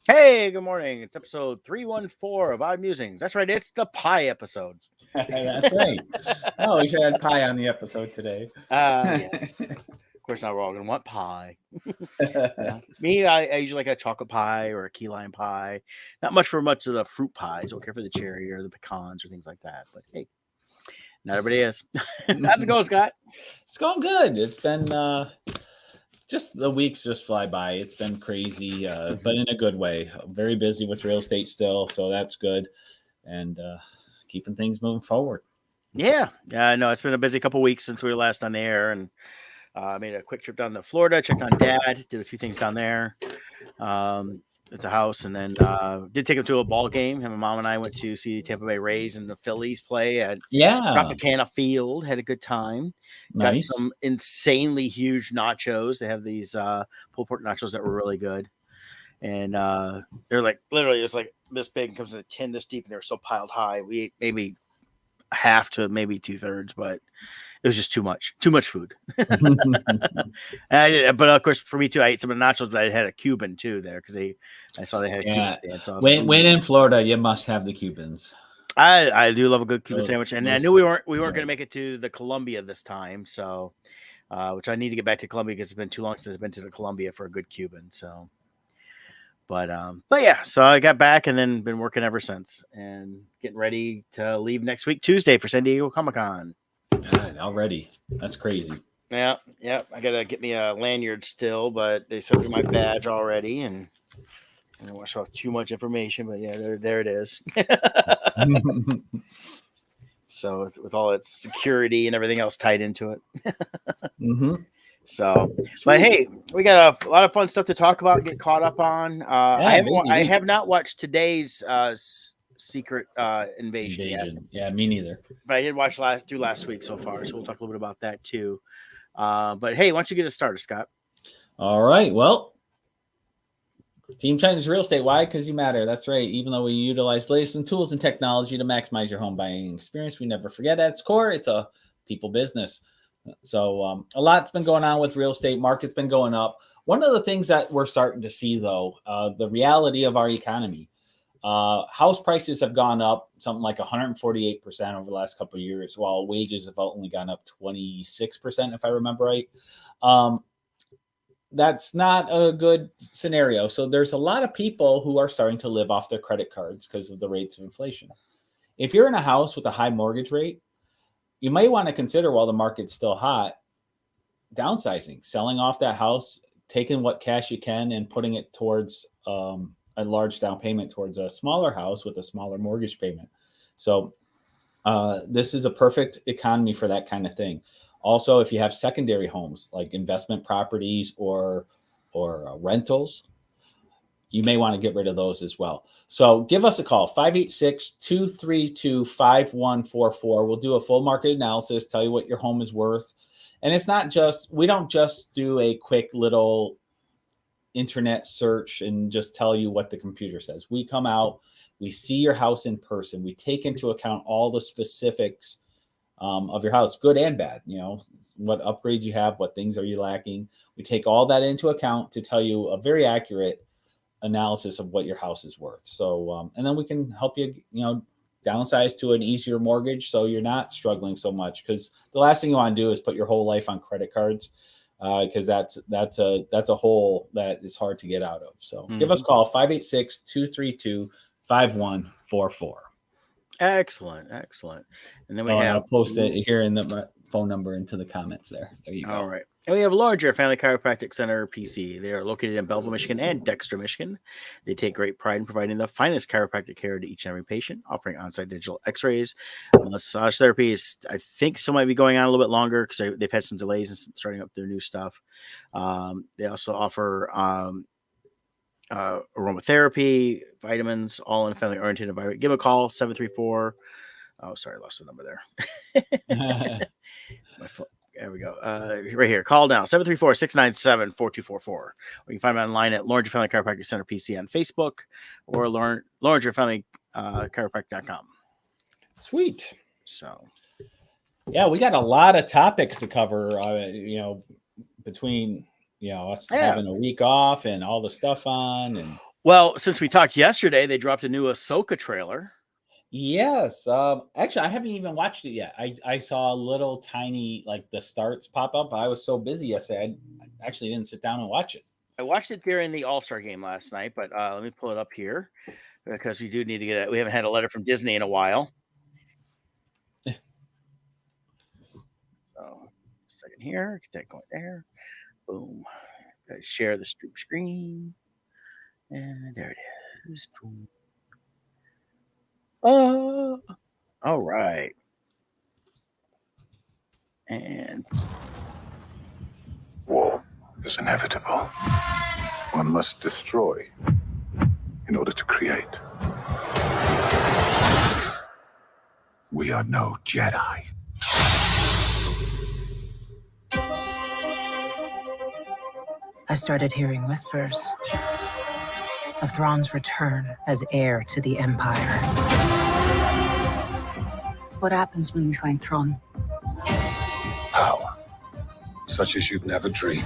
Hey, good morning. It's episode 314 of Odd Musings. That's right, it's the pie episode. That's right. Oh, we should have pie on the episode today. Yes. Of course, now we're all going to want pie. Me, I usually like a chocolate pie or a key lime pie. Not much for much of the fruit pies. Don't care for the cherry or the pecans or things like that. But hey, not everybody is. How's it going, Scott? It's going good. It's been just the weeks just fly by. It's been crazy, but in a good way. I'm very busy with real estate still, so that's good. And keeping things moving forward. Yeah. No, it's been a busy couple weeks since we were last on the air. And made a quick trip down to Florida, checked on Dad, did a few things down there at the house, and then did take him to a ball game. Him and Mom and I went to see the Tampa Bay Rays and the Phillies play at Tropicana Field. Had a good time. Nice. Got some insanely huge nachos. They have these pulled pork nachos that were really good. And they're like literally it's like this big, comes in a tin this deep, and they're so piled high. We ate maybe half to maybe 2/3, but it was just too much food. But of course, for me too, I ate some of the nachos, but I had a Cuban too there because I saw they had a Cuban stand. So when in Florida, you must have the Cubans. I do love a good Cuban sandwich, and I knew we weren't going to make it to the Columbia this time, so which I need to get back to Columbia because it's been too long since I've been to the Columbia for a good Cuban. So, but yeah, so I got back and then been working ever since, and getting ready to leave next week Tuesday for San Diego Comic-Con. God, already. That's crazy. Yeah. I gotta get me a lanyard still, but they sent me my badge already, and I don't want to show off too much information, but yeah, there it is. So with all its security and everything else tied into it. So, but hey, we got a lot of fun stuff to talk about and get caught up on. I have not watched today's Secret Invasion yet. Yeah, me neither. But I did watch last week so far, so we'll talk a little bit about that too. But hey, why don't you get us started, Scott? All right. Well, Team China's Real Estate. Why? Because you matter. That's right. Even though we utilize latest and tools and technology to maximize your home buying experience, we never forget at its core, it's a people business. So a lot's been going on with real estate. Market's been going up. One of the things that we're starting to see, though, the reality of our economy. House prices have gone up something like 148% over the last couple of years, while wages have only gone up 26%, if I remember right. That's not a good scenario. So there's a lot of people who are starting to live off their credit cards because of the rates of inflation. If you're in a house with a high mortgage rate, you might want to consider, while the market's still hot, downsizing, selling off that house, taking what cash you can and putting it towards a large down payment towards a smaller house with a smaller mortgage payment. So this is a perfect economy for that kind of thing. Also, if you have secondary homes like investment properties or rentals, you may want to get rid of those as well. So give us a call, 586-232-5144. We'll do a full market analysis, tell you what your home is worth. And it's not just, we don't just do a quick little internet search and just tell you what the computer says. We come out, we see your house in person. We take into account all the specifics of your house, good and bad, what upgrades you have, what things are you lacking. We take all that into account to tell you a very accurate analysis of what your house is worth. So, and then we can help you, downsize to an easier mortgage so you're not struggling so much, because the last thing you want to do is put your whole life on credit cards, because that's a hole that is hard to get out of. So give us a call, 586-232-5144. Excellent. And then we have, I'll post it here in the phone number into the comments there. There you go. All right. And we have Larger Family Chiropractic Center, PC. They are located in Belleville, Michigan and Dexter, Michigan. They take great pride in providing the finest chiropractic care to each and every patient, offering on-site digital x-rays. Massage therapy is, I think, still might be going on a little bit longer because they've had some delays in starting up their new stuff. They also offer aromatherapy, vitamins, all in a family-oriented environment. Give them a call, 734. Oh, sorry, I lost the number there. My phone. There we go. Right here. Call now, 734-697-4244. Or you can find them online at Lawrence Family Chiropractic Center PC on Facebook or LawrenceFamilyChiropractic.com. Sweet. So, yeah, we got a lot of topics to cover, between, us having a week off and all the stuff on. And Well, since we talked yesterday, they dropped a new Ahsoka trailer. Yes. Actually, I haven't even watched it yet. I saw a little tiny like the starts pop up. I was so busy yesterday, I actually didn't sit down and watch it. I watched it during the All-Star game last night, but let me pull it up here because we do need to get it. We haven't had a letter from Disney in a while. So, a second here, get that going there. Boom. Share the stream screen, and there it is. Oh, all right. And war is inevitable. One must destroy in order to create. We are no Jedi. I started hearing whispers of Thrawn's return as heir to the Empire. What happens when we find Thrawn? Power, such as you've never dreamed.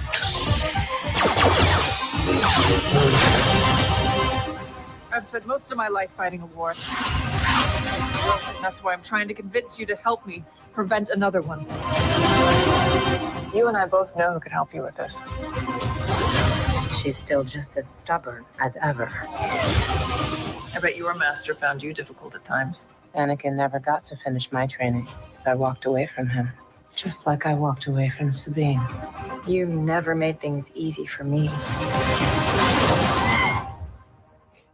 I've spent most of my life fighting a war. That's why I'm trying to convince you to help me prevent another one. You and I both know who could help you with this. She's still just as stubborn as ever. I bet your master found you difficult at times. Anakin never got to finish my training. I walked away from him, just like I walked away from Sabine. You never made things easy for me,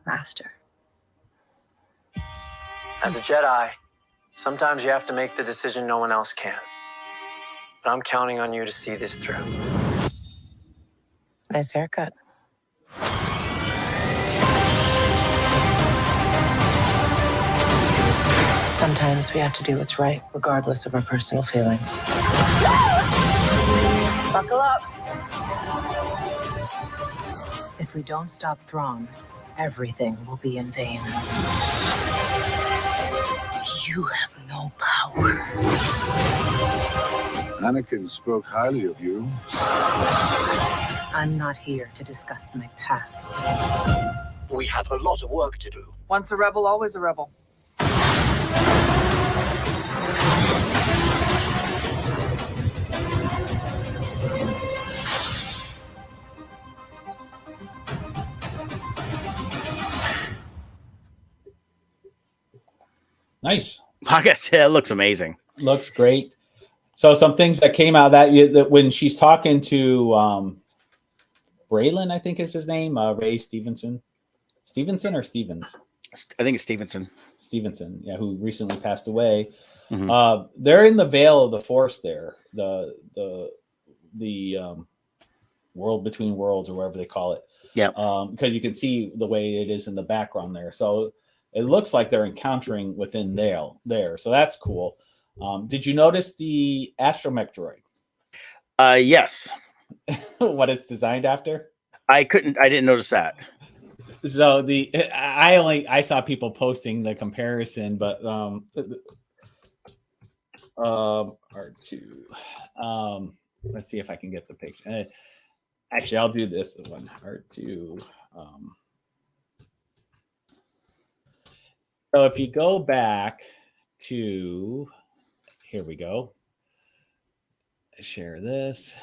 Master. As a Jedi, sometimes you have to make the decision no one else can. But I'm counting on you to see this through. Nice haircut. Sometimes we have to do what's right, regardless of our personal feelings. Buckle up. If we don't stop Thrawn, everything will be in vain. You have no power. Anakin spoke highly of you. I'm not here to discuss my past. We have a lot of work to do. Once a rebel, always a rebel. Nice. like I said, it looks amazing. Looks great. So some things that came out of that when she's talking to Braylon, I think is his name, Ray Stevenson. Stevenson or Stevens? I think it's Stevenson. Stevenson, yeah, who recently passed away. Mm-hmm. They're in the Veil of the Force there, the world between worlds or whatever they call it. Yeah. Because you can see the way it is in the background there. So it looks like they're encountering within there. So that's cool. Did you notice the astromech droid? Yes. What it's designed after? I didn't notice that. So I saw people posting the comparison, but R2. Let's see if I can get the picture. Actually, I'll do this one. R2. So if you go back to, here we go. Share this.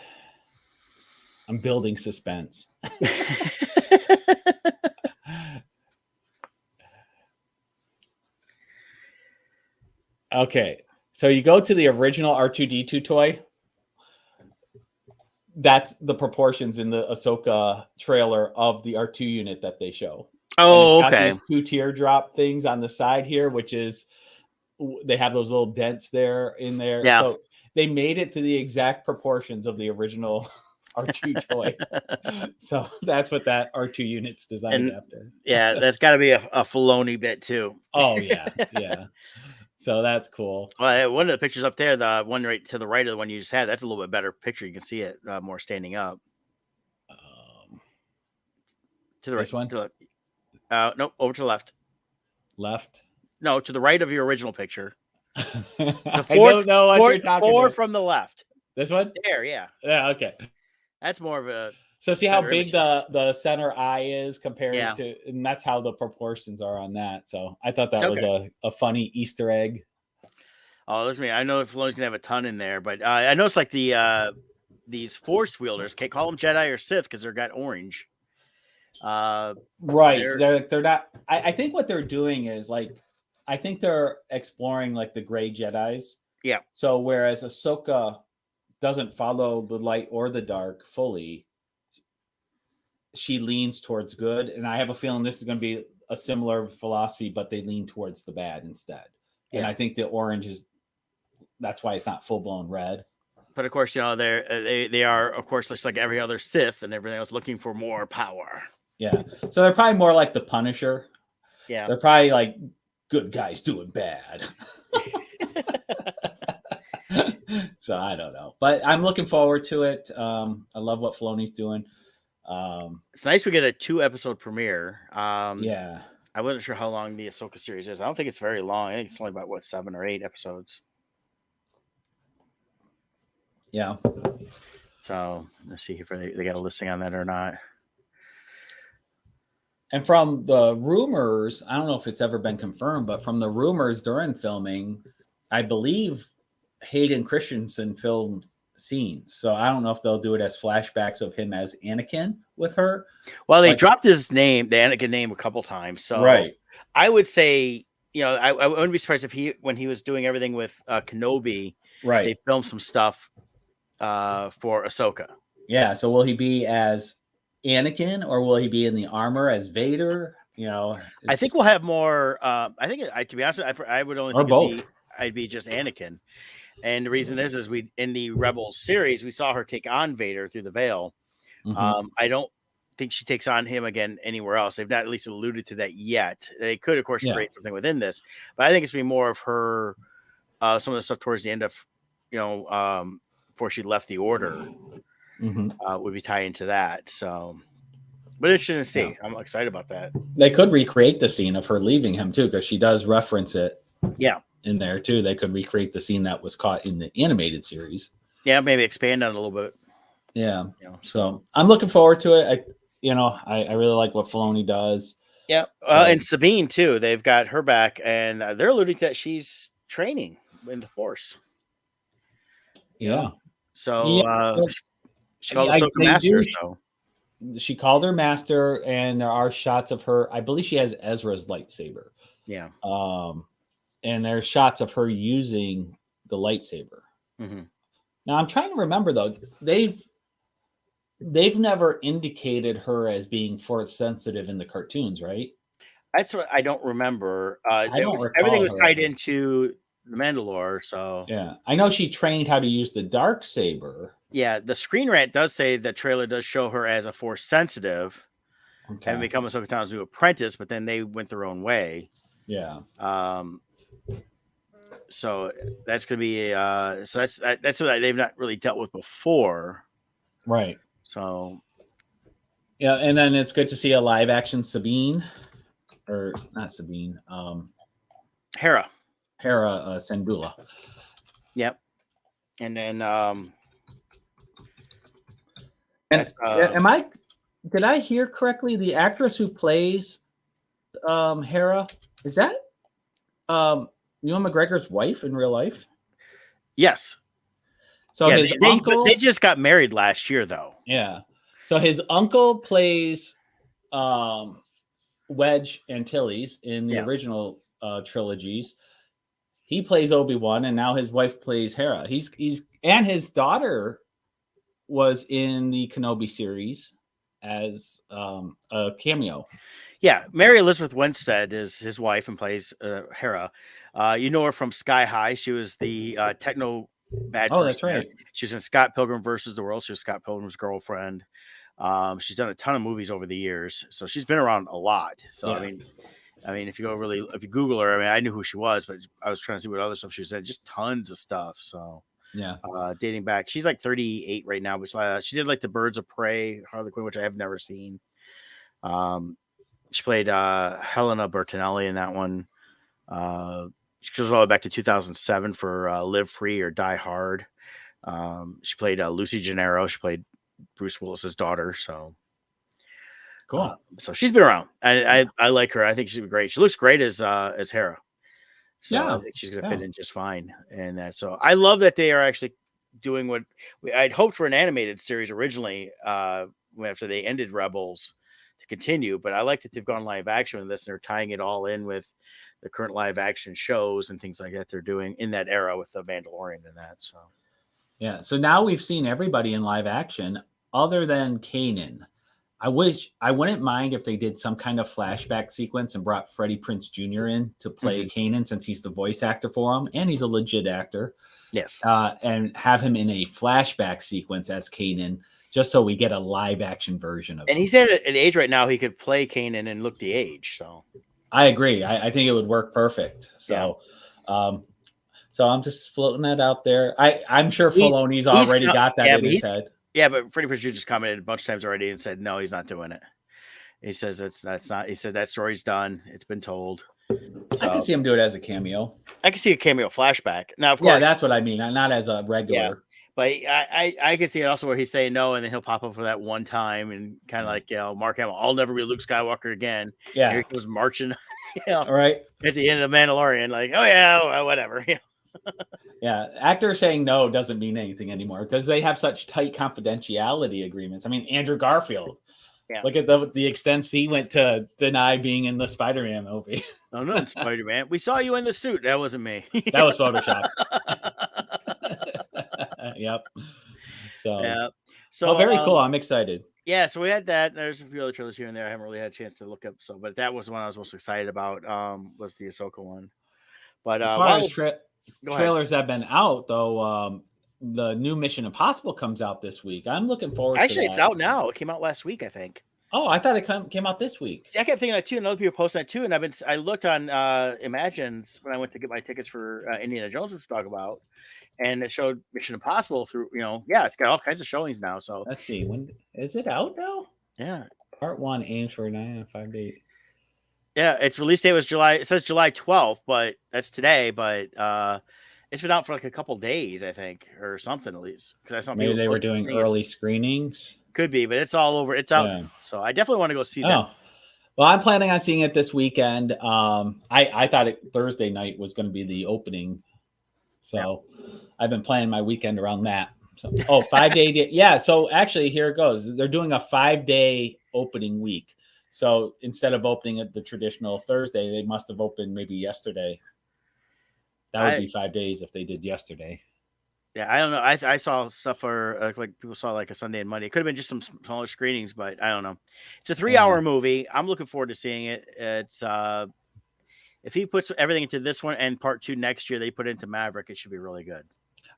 I'm building suspense. Okay, so you go to the original R2-D2 toy. That's the proportions in the Ahsoka trailer of the R2 unit that they show. Oh, and it's got okay. These two teardrop things on the side here, which is they have those little dents there in there. Yeah. So they made it to the exact proportions of the original R2 toy. So that's what that R2 unit's designed after. Yeah, that's got to be a Filoni bit too. Oh yeah, yeah. So that's cool. Well, one of the pictures up there, the one right to the right of the one you just had, that's a little bit better picture. You can see it more standing up. To the right. This one? To no, over to the left. Left? No, to the right of your original picture. I don't know what you're talking about. From the left. This one? There, yeah. Yeah, okay. That's more of a... So see how Better big the center eye is compared Yeah. to, and that's how the proportions are on that. So I thought that was Okay. a funny Easter egg. Oh, listen, I know Filoni's gonna have a ton in there, but I noticed like these Force wielders can't call them Jedi or Sith because they're got orange. Right. They're They're not. I think what they're doing is like, I think they're exploring like the gray Jedis. yeah. So whereas Ahsoka doesn't follow the light or the dark fully, she leans towards good, and I have a feeling this is going to be a similar philosophy, but they lean towards the bad instead. And Yeah. I think the orange is, that's why it's not full blown red. But of course, they are, of course, just like every other Sith and everything else, looking for more power. Yeah. So they're probably more like the Punisher. Yeah. They're probably like good guys doing bad. So I don't know, but I'm looking forward to it. I love what Filoni's doing. It's nice we get a 2-episode premiere. Yeah. I wasn't sure how long the Ahsoka series is. I don't think it's very long. I think it's only about 7 or 8 episodes. Yeah. So let's see if they got a listing on that or not. And from the rumors, I don't know if it's ever been confirmed, but from the rumors during filming, I believe Hayden Christensen filmed scenes. So I don't know if they'll do it as flashbacks of him as Anakin with her. Well, they dropped his name, the Anakin name, a couple times. So right. I would say, I wouldn't be surprised if when he was doing everything with Kenobi, right, they filmed some stuff for Ahsoka. Yeah. So will he be as Anakin, or will he be in the armor as Vader? I think we'll have more. I think, to be honest, I would only think both. I'd be just Anakin. And the reason is we in the Rebels series, we saw her take on Vader through the veil. Mm-hmm. I don't think she takes on him again anywhere else. They've not at least alluded to that yet. They could, of course, create something within this, but I think it's going to be more of her, some of the stuff towards the end of, before she left the Order, would be tied into that. So, but interesting to see. Yeah. I'm excited about that. They could recreate the scene of her leaving him too, because she does reference it. Yeah. In there too, they could recreate the scene that was caught in the animated series. Yeah, maybe expand on it a little bit. Yeah, so I'm looking forward to it. I really like what Filoni does. Yeah, and Sabine too. They've got her back, and they're alluding to that she's training in the Force. Yeah. So she called Ahsoka Master. So she called her Master, and there are shots of her. I believe she has Ezra's lightsaber. Yeah. And there's shots of her using the lightsaber. Mm-hmm. Now I'm trying to remember though, they've never indicated her as being Force sensitive in the cartoons, right? That's what I don't remember. Everything was tied into the Mandalore, so yeah, I know she trained how to use the dark saber. Yeah, the Screen Rant does say the trailer does show her as a Force sensitive, and become Ahsoka Tano's new apprentice, but then they went their own way. Yeah. So that's going to be so that's what they've not really dealt with before, right? So yeah, and then it's good to see a live action Sabine, or not Sabine, Hera Syndulla. Yep, and then did I hear correctly? The actress who plays Hera, is that Ewan McGregor's wife in real life? Yes. So his uncle. They just got married last year, though. Yeah. So his uncle plays Wedge Antilles in the original trilogies. He plays Obi-Wan, and now his wife plays Hera. And his daughter was in the Kenobi series as a cameo. Yeah, Mary Elizabeth Winstead is his wife and plays Hera. You know her from Sky High. She was the techno bad person. That's right. She was in Scott Pilgrim versus the World. She was Scott Pilgrim's girlfriend. She's done a ton of movies over the years, so she's been around a lot. So yeah. I mean, if you Google her, I knew who she was, but I was trying to see what other stuff she was in. Just tons of stuff. So yeah, dating back, she's like 38 right now, but she did like the Birds of Prey, Harley Quinn, which I have never seen. She played Helena Bertinelli in that one. She goes all the way back to 2007 for Live Free or Die Hard. She played Lucy Gennaro. She played Bruce Willis's daughter. So Cool. so she's been around. I like her. I think she's great. She looks great as Hera. So Yeah, I think she's going to yeah. fit in just fine. And that, so I love that they are actually doing what I'd hoped for an animated series originally after they ended Rebels to continue. But I like that they've gone live action with this and they're tying it all in with the current live action shows and things like that they're doing in that era with the Mandalorian and that. So Yeah. So now we've seen everybody in live action other than Kanan. I wouldn't mind if they did some kind of flashback sequence and brought Freddie Prinze Jr. in to play Kanan, since he's the voice actor for him and he's a legit actor. yes. And have him in a flashback sequence as Kanan, just so we get a live action version of And him. he's at an age right now he could play Kanan and look the age. So I agree. I think it would work perfect. So, so I'm just floating that out there. I'm sure Filoni's already got that in his head. Yeah, but Freddie Prinze Jr. just commented a bunch of times already and said no, he's not doing it. He says that's not. He said that story's done. It's been told. So, I can see him do it as a cameo. I can see a cameo flashback. Now, of course, Yeah, that's what I mean. Not as a regular. Yeah, but I can see it also where he's saying no, and then he'll pop up for that one time and kind of like, Mark Hamill, I'll never be Luke Skywalker again. Yeah, here he goes marching. All right. At the end of Mandalorian, like, oh yeah, whatever. Yeah, actors saying no doesn't mean anything anymore because they have such tight confidentiality agreements. I mean, Andrew Garfield. Yeah. Look at the extent he went to deny being in the Spider-Man movie. Oh no, Spider-Man. We saw you in the suit. That wasn't me. That was Photoshop. Yep. So yeah. So very cool. I'm excited. Yeah, so we had that. There's a few other trailers here and there. I haven't really had a chance to look up. So, but that was the one I was most excited about. Was the Ahsoka one. But as far as trailers have been out, though, the new Mission Impossible comes out this week. I'm looking forward. Actually, to it's out now. It came out last week, I think. Oh, I thought it came out this week. See, I kept thinking that too, and other people posting that too. And I looked on Imagines when I went to get my tickets for Indiana Jones to talk about, and it showed Mission Impossible through. It's got all kinds of showings now. So let's see, when is it out now? Yeah, Part 1 aims for 9.5 days. Yeah, its release date was July. It says July 12th, but that's today. But it's been out for like a couple days, I think, or something at least. Because I saw maybe they were doing early screenings. Could be, but it's all over. It's out. Yeah. So I definitely want to go see that. Well, I'm planning on seeing it this weekend. I thought Thursday night was going to be the opening, so I've been planning my weekend around that. So 5-day. Yeah. So actually, here it goes. They're doing a 5-day opening week. So instead of opening at the traditional Thursday, they must have opened maybe yesterday. That would be 5 days if they did yesterday. Yeah, I don't know. I saw stuff for like people saw like a Sunday and Monday. It could have been just some smaller screenings, but I don't know. It's a 3-hour movie. I'm looking forward to seeing it. It's if he puts everything into this one and part 2 next year, they put it into Maverick, it should be really good.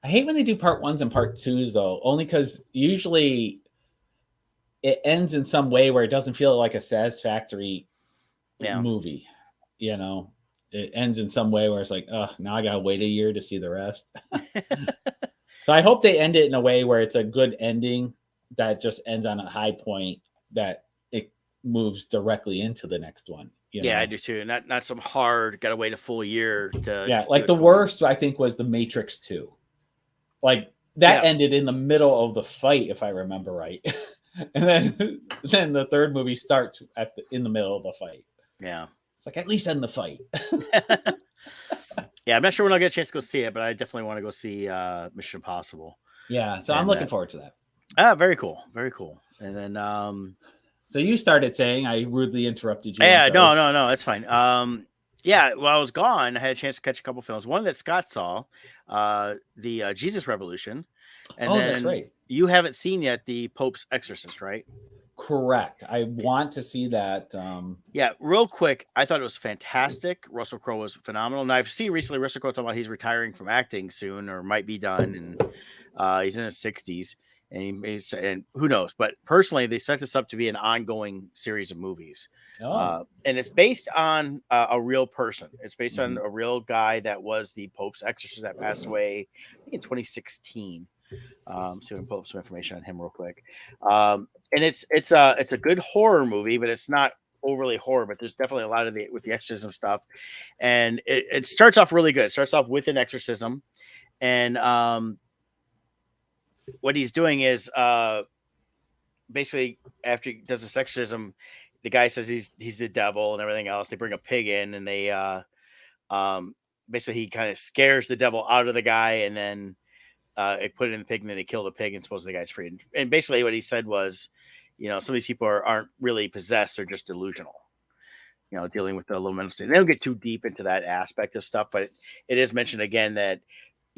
I hate when they do part 1s and part 2s though, only because usually it ends in some way where it doesn't feel like a satisfactory movie. It ends in some way where it's like, oh, now I gotta wait a year to see the rest. So I hope they end it in a way where it's a good ending that just ends on a high point that it moves directly into the next one. I do too. Not some hard, gotta wait a full year to. Yeah, like the worst I think was the Matrix 2. Like that ended in the middle of the fight, if I remember right. And then the third movie starts in the middle of the fight. Yeah. It's like, at least end the fight. Yeah, I'm not sure when I'll get a chance to go see it, but I definitely want to go see Mission Impossible. Yeah, so I'm looking forward to that. Very cool. Very cool. And then so you started saying, I rudely interrupted you. Yeah, no, that's fine. While I was gone, I had a chance to catch a couple films. One that Scott saw, the Jesus Revolution. And then that's right. You haven't seen yet the Pope's Exorcist, right? Correct. I want to see that. Yeah, real quick. I thought it was fantastic. Russell Crowe was phenomenal. Now I've seen recently Russell Crowe talking about he's retiring from acting soon or might be done, and he's in his 60s, and who knows? But personally, they set this up to be an ongoing series of movies, and it's based on a real person. It's based on a real guy that was the Pope's exorcist that passed away, I think in 2016. So we can pull up some information on him real quick. And it's a good horror movie, but it's not overly horror, but there's definitely a lot of with the exorcism stuff. And it starts off really good. It starts off with an exorcism. And what he's doing is basically after he does this exorcism, the guy says he's the devil and everything else. They bring a pig in and they um basically he kind of scares the devil out of the guy, and then they put it in the pig, and then they kill the pig, and supposedly the guy's free. And basically what he said was, some of these people aren't really possessed; they're just delusional. Dealing with the low mental state. They don't get too deep into that aspect of stuff, but it is mentioned again that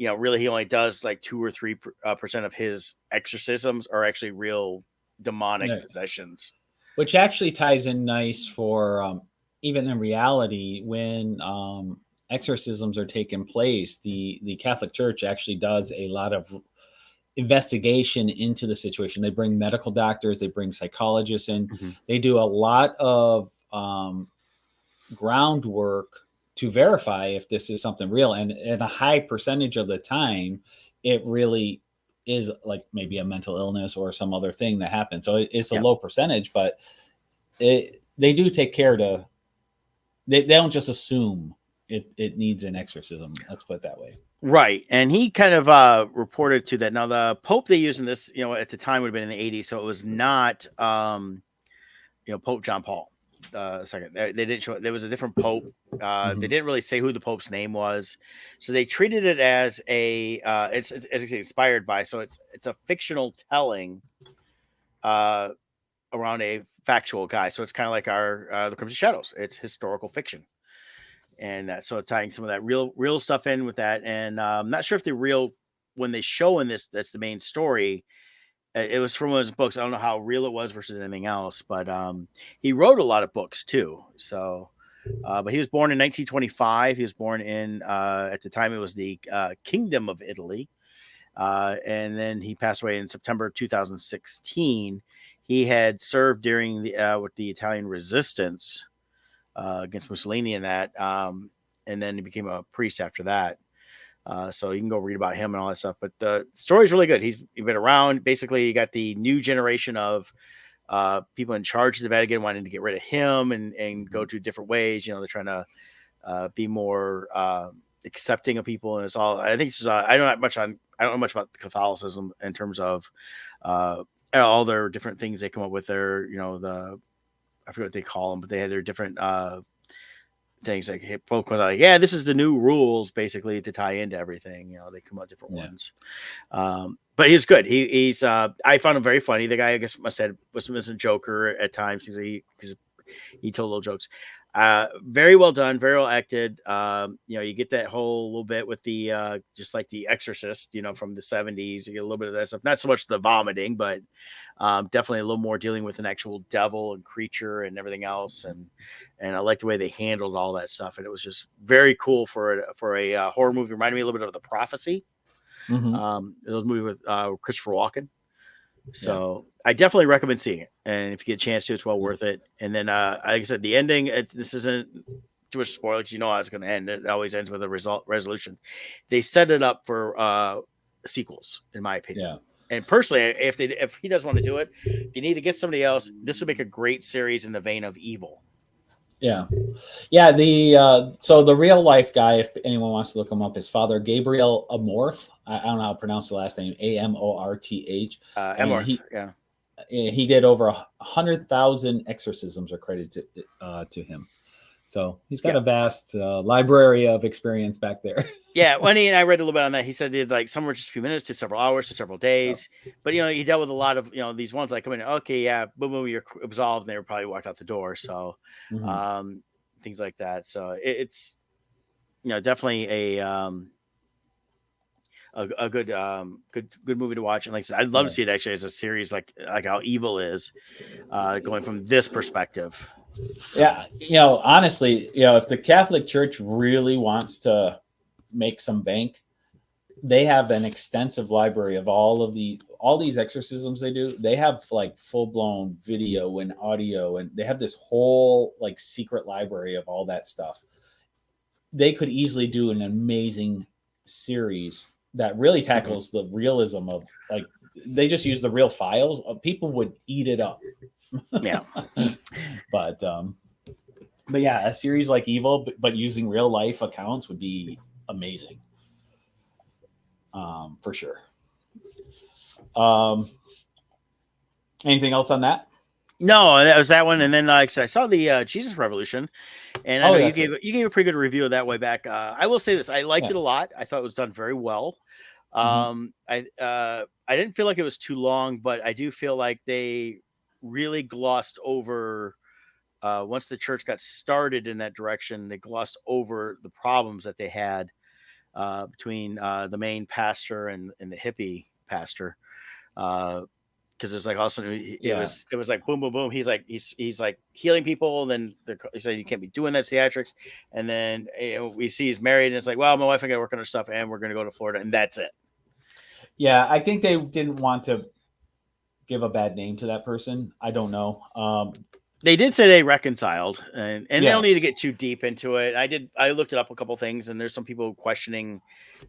really he only does like 2 or 3% of his exorcisms are actually real demonic possessions. Which actually ties in nice for even in reality when exorcisms are taking place. The Catholic Church actually does a lot of investigation into the situation. They bring medical doctors, they bring psychologists in, they do a lot of groundwork to verify if this is something real. And at a high percentage of the time, it really is like maybe a mental illness or some other thing that happens. So it's a low percentage, but they do take care to, they don't just assume it needs an exorcism. Let's put it that way. Right. And he kind of reported to that. Now the Pope they used in this, at the time would have been in the 80s. So it was not, Pope John Paul II. They didn't show it. There was a different Pope. They didn't really say who the Pope's name was. So they treated it as it's inspired by. So it's a fictional telling around a factual guy. So it's kind of like our The Crimson Shadows. It's historical fiction. And so tying some of that real stuff in with that. And I'm not sure if when they show in this, that's the main story. It was from one of his books. I don't know how real it was versus anything else, but he wrote a lot of books too. So, but he was born in 1925. He was born in, at the time it was the Kingdom of Italy. And then he passed away in September 2016. He had served during with the Italian resistance against Mussolini and that. And then he became a priest after that. So you can go read about him and all that stuff. But the story's really good. He's been around. Basically, you got the new generation of people in charge of the Vatican wanting to get rid of him and go to different ways. They're trying to be more accepting of people. And it's all, I think it's just, I don't know much about Catholicism in terms of all their different things they come up with. Their, I forget what they call them, but they had their different things like this is the new rules basically to tie into everything. They come out different ones. But he's good. He's I found him very funny. The guy I guess was a joker at times because he told little jokes. Very well done, very well acted. You get that whole little bit with the just like the Exorcist, from the 70s. You get a little bit of that stuff. Not so much the vomiting, but definitely a little more dealing with an actual devil and creature and everything else. And I like the way they handled all that stuff. And it was just very cool for a horror movie. Reminded me a little bit of The Prophecy. It was a movie with Christopher Walken. So I definitely recommend seeing it, and if you get a chance to, it's well worth it. And then, like I said, the ending. This isn't too much spoiler because how it's going to end. It always ends with a resolution. They set it up for sequels, in my opinion. Yeah. And personally, if he doesn't want to do it, you need to get somebody else. This would make a great series in the vein of Evil. Yeah. So the real life guy, if anyone wants to look him up, is Father Gabriel Amorth. I don't know how to pronounce the last name. Amorth. Amorth. He did over 100,000 exorcisms are credited to him. So he's got a vast library of experience back there. Yeah, when I read a little bit on that, he said he did like somewhere just a few minutes to several hours to several days. But he dealt with a lot of these ones like come in, okay, yeah, boom, you're absolved, and they were probably walked out the door. So things like that. So it's definitely a good movie to watch. And like I said, I'd love to see it actually as a series, like how Evil is going from this perspective. Yeah, honestly, if the Catholic Church really wants to make some bank, they have an extensive library of all these exorcisms they do. They have like full-blown video and audio, and they have this whole like secret library of all that stuff. They could easily do an amazing series that really tackles the realism of like they just use the real files. People would eat it up. Yeah. But yeah, a series like Evil, but using real life accounts would be amazing. For sure. Anything else on that? No, that was that one. And then like I said, I saw the Jesus Revolution, and I know you gave a pretty good review of that way back. I will say this: I liked it a lot. I thought it was done very well. I didn't feel like it was too long, but I do feel like they really glossed over. Once the church got started in that direction, they glossed over the problems that they had between the main pastor and the hippie pastor. Because it's like also it was like boom boom boom. He's like healing people, and then he said you can't be doing that theatrics, and then we see he's married, and it's like, well, my wife and I got to work on her stuff, and we're going to go to Florida, and that's it. Yeah, I think they didn't want to give a bad name to that person. I don't know. They did say they reconciled, and they don't need to get too deep into it. I looked it up a couple things, and there's some people questioning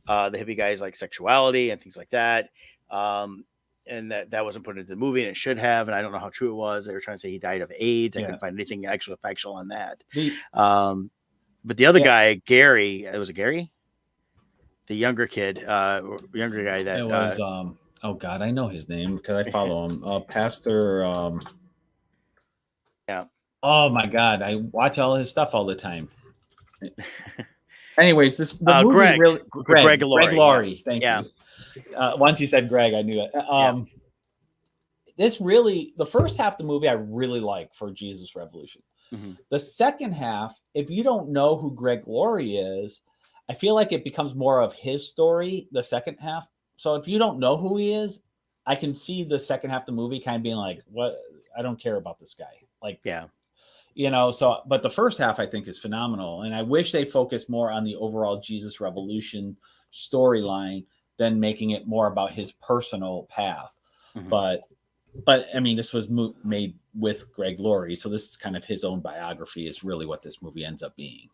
the hippie guys like sexuality and things like that. And that wasn't put into the movie, and it should have. And I don't know how true it was. They were trying to say he died of AIDS. I couldn't find anything actually factual on that. But the other guy, Gary, was it Gary? The younger kid, younger guy that it was. Oh God, I know his name because I follow him. Pastor. Yeah. Oh my God, I watch all his stuff all the time. Anyways, the movie Greg, really Greg Laurie. Yeah. Thank you. Once you said Greg, I knew it. This really, the first half of the movie, I really like for Jesus Revolution. Mm-hmm. The second half, if you don't know who Greg Laurie is, I feel like it becomes more of his story. The second half. So if you don't know who he is, I can see the second half of the movie kind of being like, "What? I don't care about this guy." Like, yeah. So, but the first half I think is phenomenal. And I wish they focused more on the overall Jesus Revolution storyline than making it more about his personal path. Mm-hmm. But I mean, this was made with Greg Laurie. So this is kind of his own biography is really what this movie ends up being.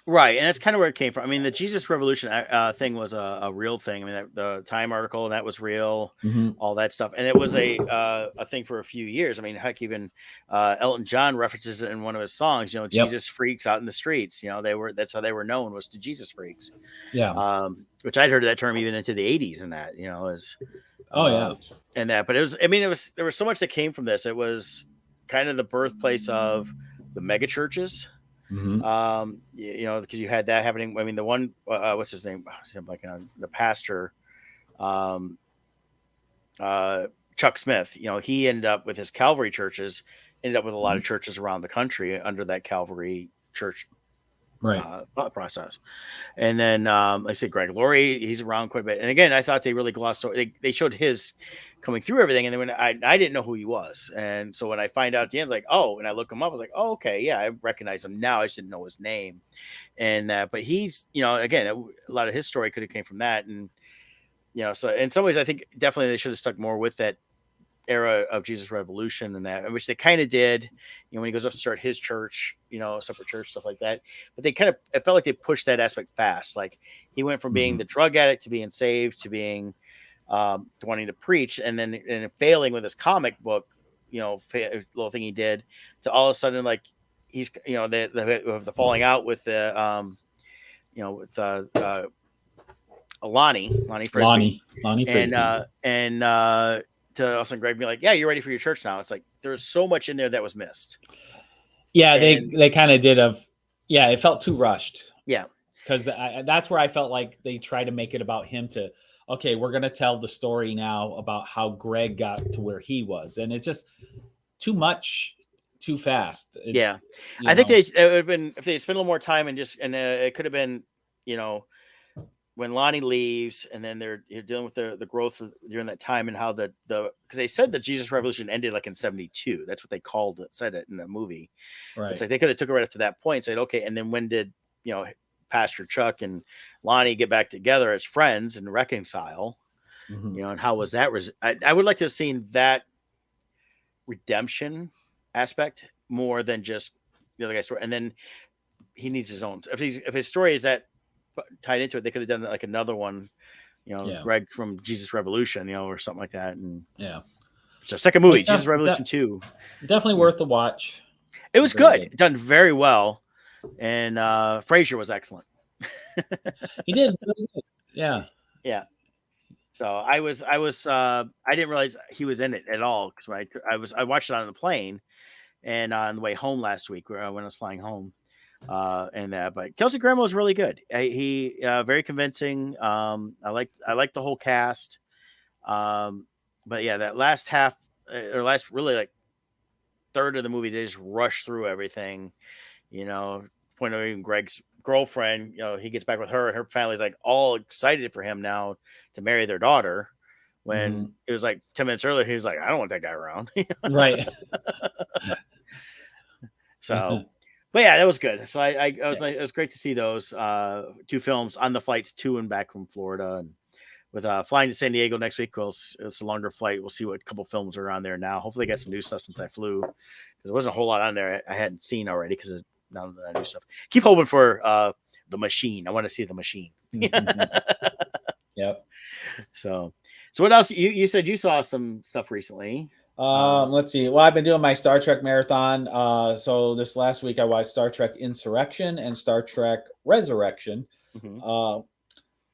Right. And that's kind of where it came from. I mean, the Jesus Revolution thing was a real thing. I mean, the Time article, and that was real, all that stuff. And it was a thing for a few years. I mean, heck, even Elton John references it in one of his songs, Jesus freaks out in the streets. That's how they were known, was the Jesus freaks. Yeah. Which I'd heard of that term even into the 80s and that, is and that, but there was so much that came from this. It was kind of the birthplace of the mega churches. Mm-hmm. Because you had that happening. I mean, the one, what's his name? I'm blanking on the pastor, Chuck Smith. He ended up with his Calvary churches, ended up with a lot of churches around the country under that Calvary church thought process. And then, like I said, Greg Laurie, he's around quite a bit. And again, I thought they really glossed over. They showed his coming through everything, and then when I didn't know who he was, and so when I find out at the end, like, and I look him up, I was like, oh, okay, yeah, I recognize him now. I just didn't know his name, and but he's, again, a lot of his story could have came from that, and so in some ways, I think definitely they should have stuck more with that era of Jesus Revolution and that, which they kind of did, when he goes up to start his church, separate church, stuff like that. But it felt like they pushed that aspect fast. Like he went from being the drug addict to being saved to being to wanting to preach, and then failing with his comic book, little thing he did, to all of a sudden like he's the falling out with the Lonnie Frisbee. Lonnie Frisbee. And to all of a sudden Greg be like, yeah, you're ready for your church now. It's like there's so much in there that was missed. Yeah, they kind of did it felt too rushed. Yeah. Because that's where I felt like they tried to make it about him okay, we're going to tell the story now about how Greg got to where he was. And it's just too much, too fast. I think it would have been, if they spent a little more time and it could have been, when Lonnie leaves, and then you're dealing with the growth during that time, and how because they said the Jesus Revolution ended like in 1972. That's what they said it in the movie. Right. It's like they could have took it right up to that point and said, okay, and then when did, Pastor Chuck and Lonnie get back together as friends and reconcile, and how was that? I would like to have seen that redemption aspect more than just the other guy's story. And then he needs his own. If his story is that tied into it, they could have done like another one, Greg from Jesus Revolution, or something like that. And it's a second movie, Jesus Revolution 2. Definitely worth the watch. It was good. Done very well. And Frazier was excellent. He did really good. Yeah. So I didn't realize he was in it at all because I watched it on the plane and on the way home last week when I was flying home. But Kelsey Grammer was really good. He very convincing. I like the whole cast. But yeah, that last half or last really like third of the movie, they just rush through everything. Point of even Greg's girlfriend, he gets back with her and her family's like all excited for him now to marry their daughter. When it was like 10 minutes earlier, he was like, I don't want that guy around. Right. So, but yeah, that was good. So I was like, it was great to see those two films on the flights to and back from Florida. And with flying to San Diego next week, it's a longer flight. We'll see what couple films are on there now. Hopefully, I got some new stuff since I flew because there wasn't a whole lot on there I hadn't seen already because now that I new stuff. Keep hoping for The Machine. I want to see The Machine. Yep. So what else? You said you saw some stuff recently. Let's see. Well, I've been doing my Star Trek marathon. So this last week I watched Star Trek Insurrection and Star Trek Resurrection.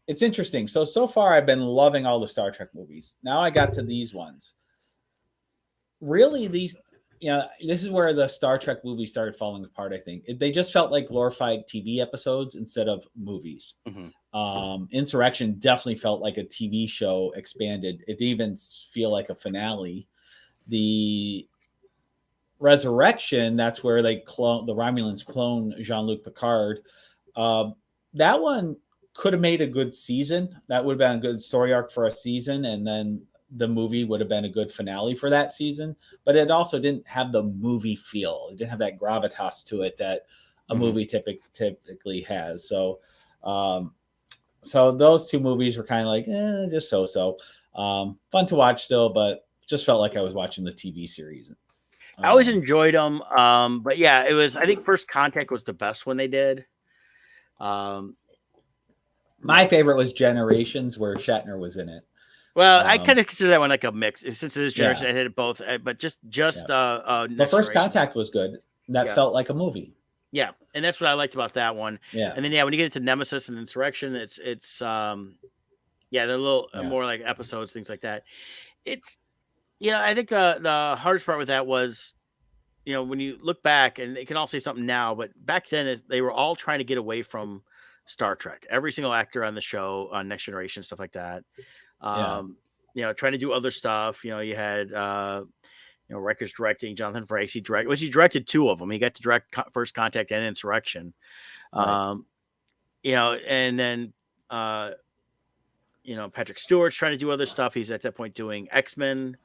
It's interesting. So far I've been loving all the Star Trek movies. Now I got to these ones. Really, this is where the Star Trek movies started falling apart, I think. They just felt like glorified TV episodes instead of movies. Insurrection definitely felt like a TV show expanded. It didn't even feel like a finale. The Resurrection, that's where the Romulans clone Jean-Luc Picard. That one could have made a good season. That would have been a good story arc for a season, and then the movie would have been a good finale for that season. But it also didn't have the movie feel. It didn't have that gravitas to it that a movie typically has. So those two movies were kind of like just so. Fun to watch still, but just felt like I was watching the TV series. I always enjoyed them. But yeah, it was, I think First Contact was the best one they did. My favorite was Generations, where Shatner was in it. Well, I kind of consider that one like a mix. Since it is Generation, I did it both. But just the First Contact was good. That felt like a movie. Yeah, and that's what I liked about that one. Yeah, and then when you get into Nemesis and Insurrection, it's they're a little more like episodes, things like that. It's I think the hardest part with that was when you look back, and they can all say something now, but back then they were all trying to get away from Star Trek. Every single actor on the show, on Next Generation, stuff like that. Trying to do other stuff. You had Riker's directing, Jonathan Frakes. He directed two of them. He got to direct First Contact and Insurrection. Right. And then Patrick Stewart's trying to do other stuff. He's at that point doing X-Men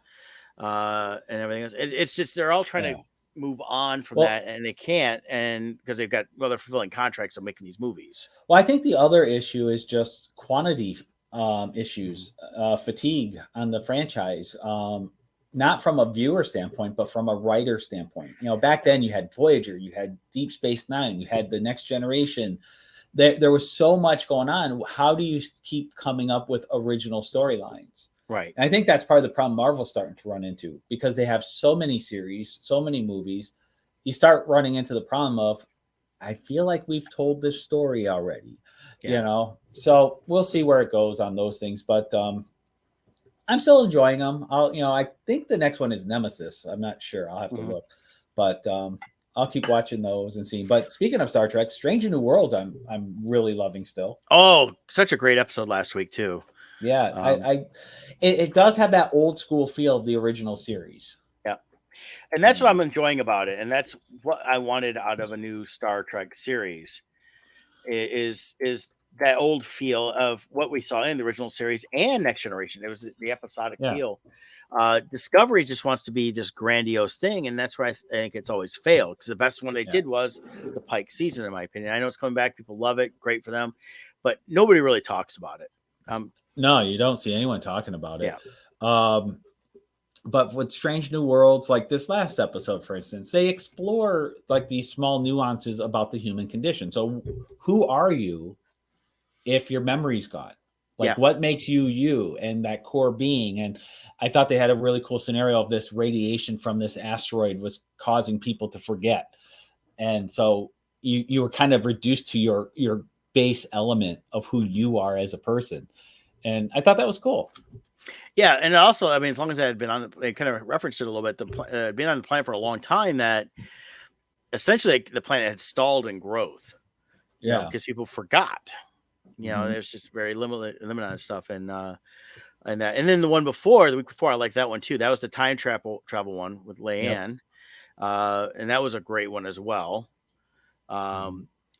and everything else. It's just they're all trying to move on from that, and they can't, and because they're fulfilling contracts of making these movies. Well, I think the other issue is just quantity issues, fatigue on the franchise, not from a viewer standpoint, but from a writer standpoint. Back then you had Voyager, you had Deep Space Nine, you had the Next Generation. There was so much going on. How do you keep coming up with original storylines? Right. And I think that's part of the problem Marvel's starting to run into, because they have so many series, so many movies. You start running into the problem of, I feel like we've told this story already, So we'll see where it goes on those things. But I'm still enjoying them. I think the next one is Nemesis. I'm not sure. I'll have to look. But I'll keep watching those and seeing. But speaking of Star Trek, Strange New Worlds, I'm really loving still. Oh, such a great episode last week too. Yeah, it does have that old school feel of the original series. Yeah, and that's what I'm enjoying about it, and that's what I wanted out of a new Star Trek series. Is that old feel of what we saw in the original series and Next Generation. It was the episodic feel. Discovery just wants to be this grandiose thing, and that's where I think it's always failed, because the best one they did was the Pike season, in my opinion. I know it's coming back, people love it, great for them, but nobody really talks about it. No, you don't see anyone talking about it. But with Strange New Worlds, like this last episode, for instance, they explore like these small nuances about the human condition. So who are you if your memory's gone? Like what makes you you and that core being? And I thought they had a really cool scenario of this radiation from this asteroid was causing people to forget. And so you were kind of reduced to your base element of who you are as a person. And I thought that was cool. Yeah, and also, I mean, as long as I had been on, they kind of referenced it a little bit. Being on the planet for a long time, that essentially the planet had stalled in growth. Yeah, because people forgot. Mhm. There's just very limited on stuff, and then the one before, the week before, I liked that one too. That was the time travel one with Leanne, and that was a great one as well.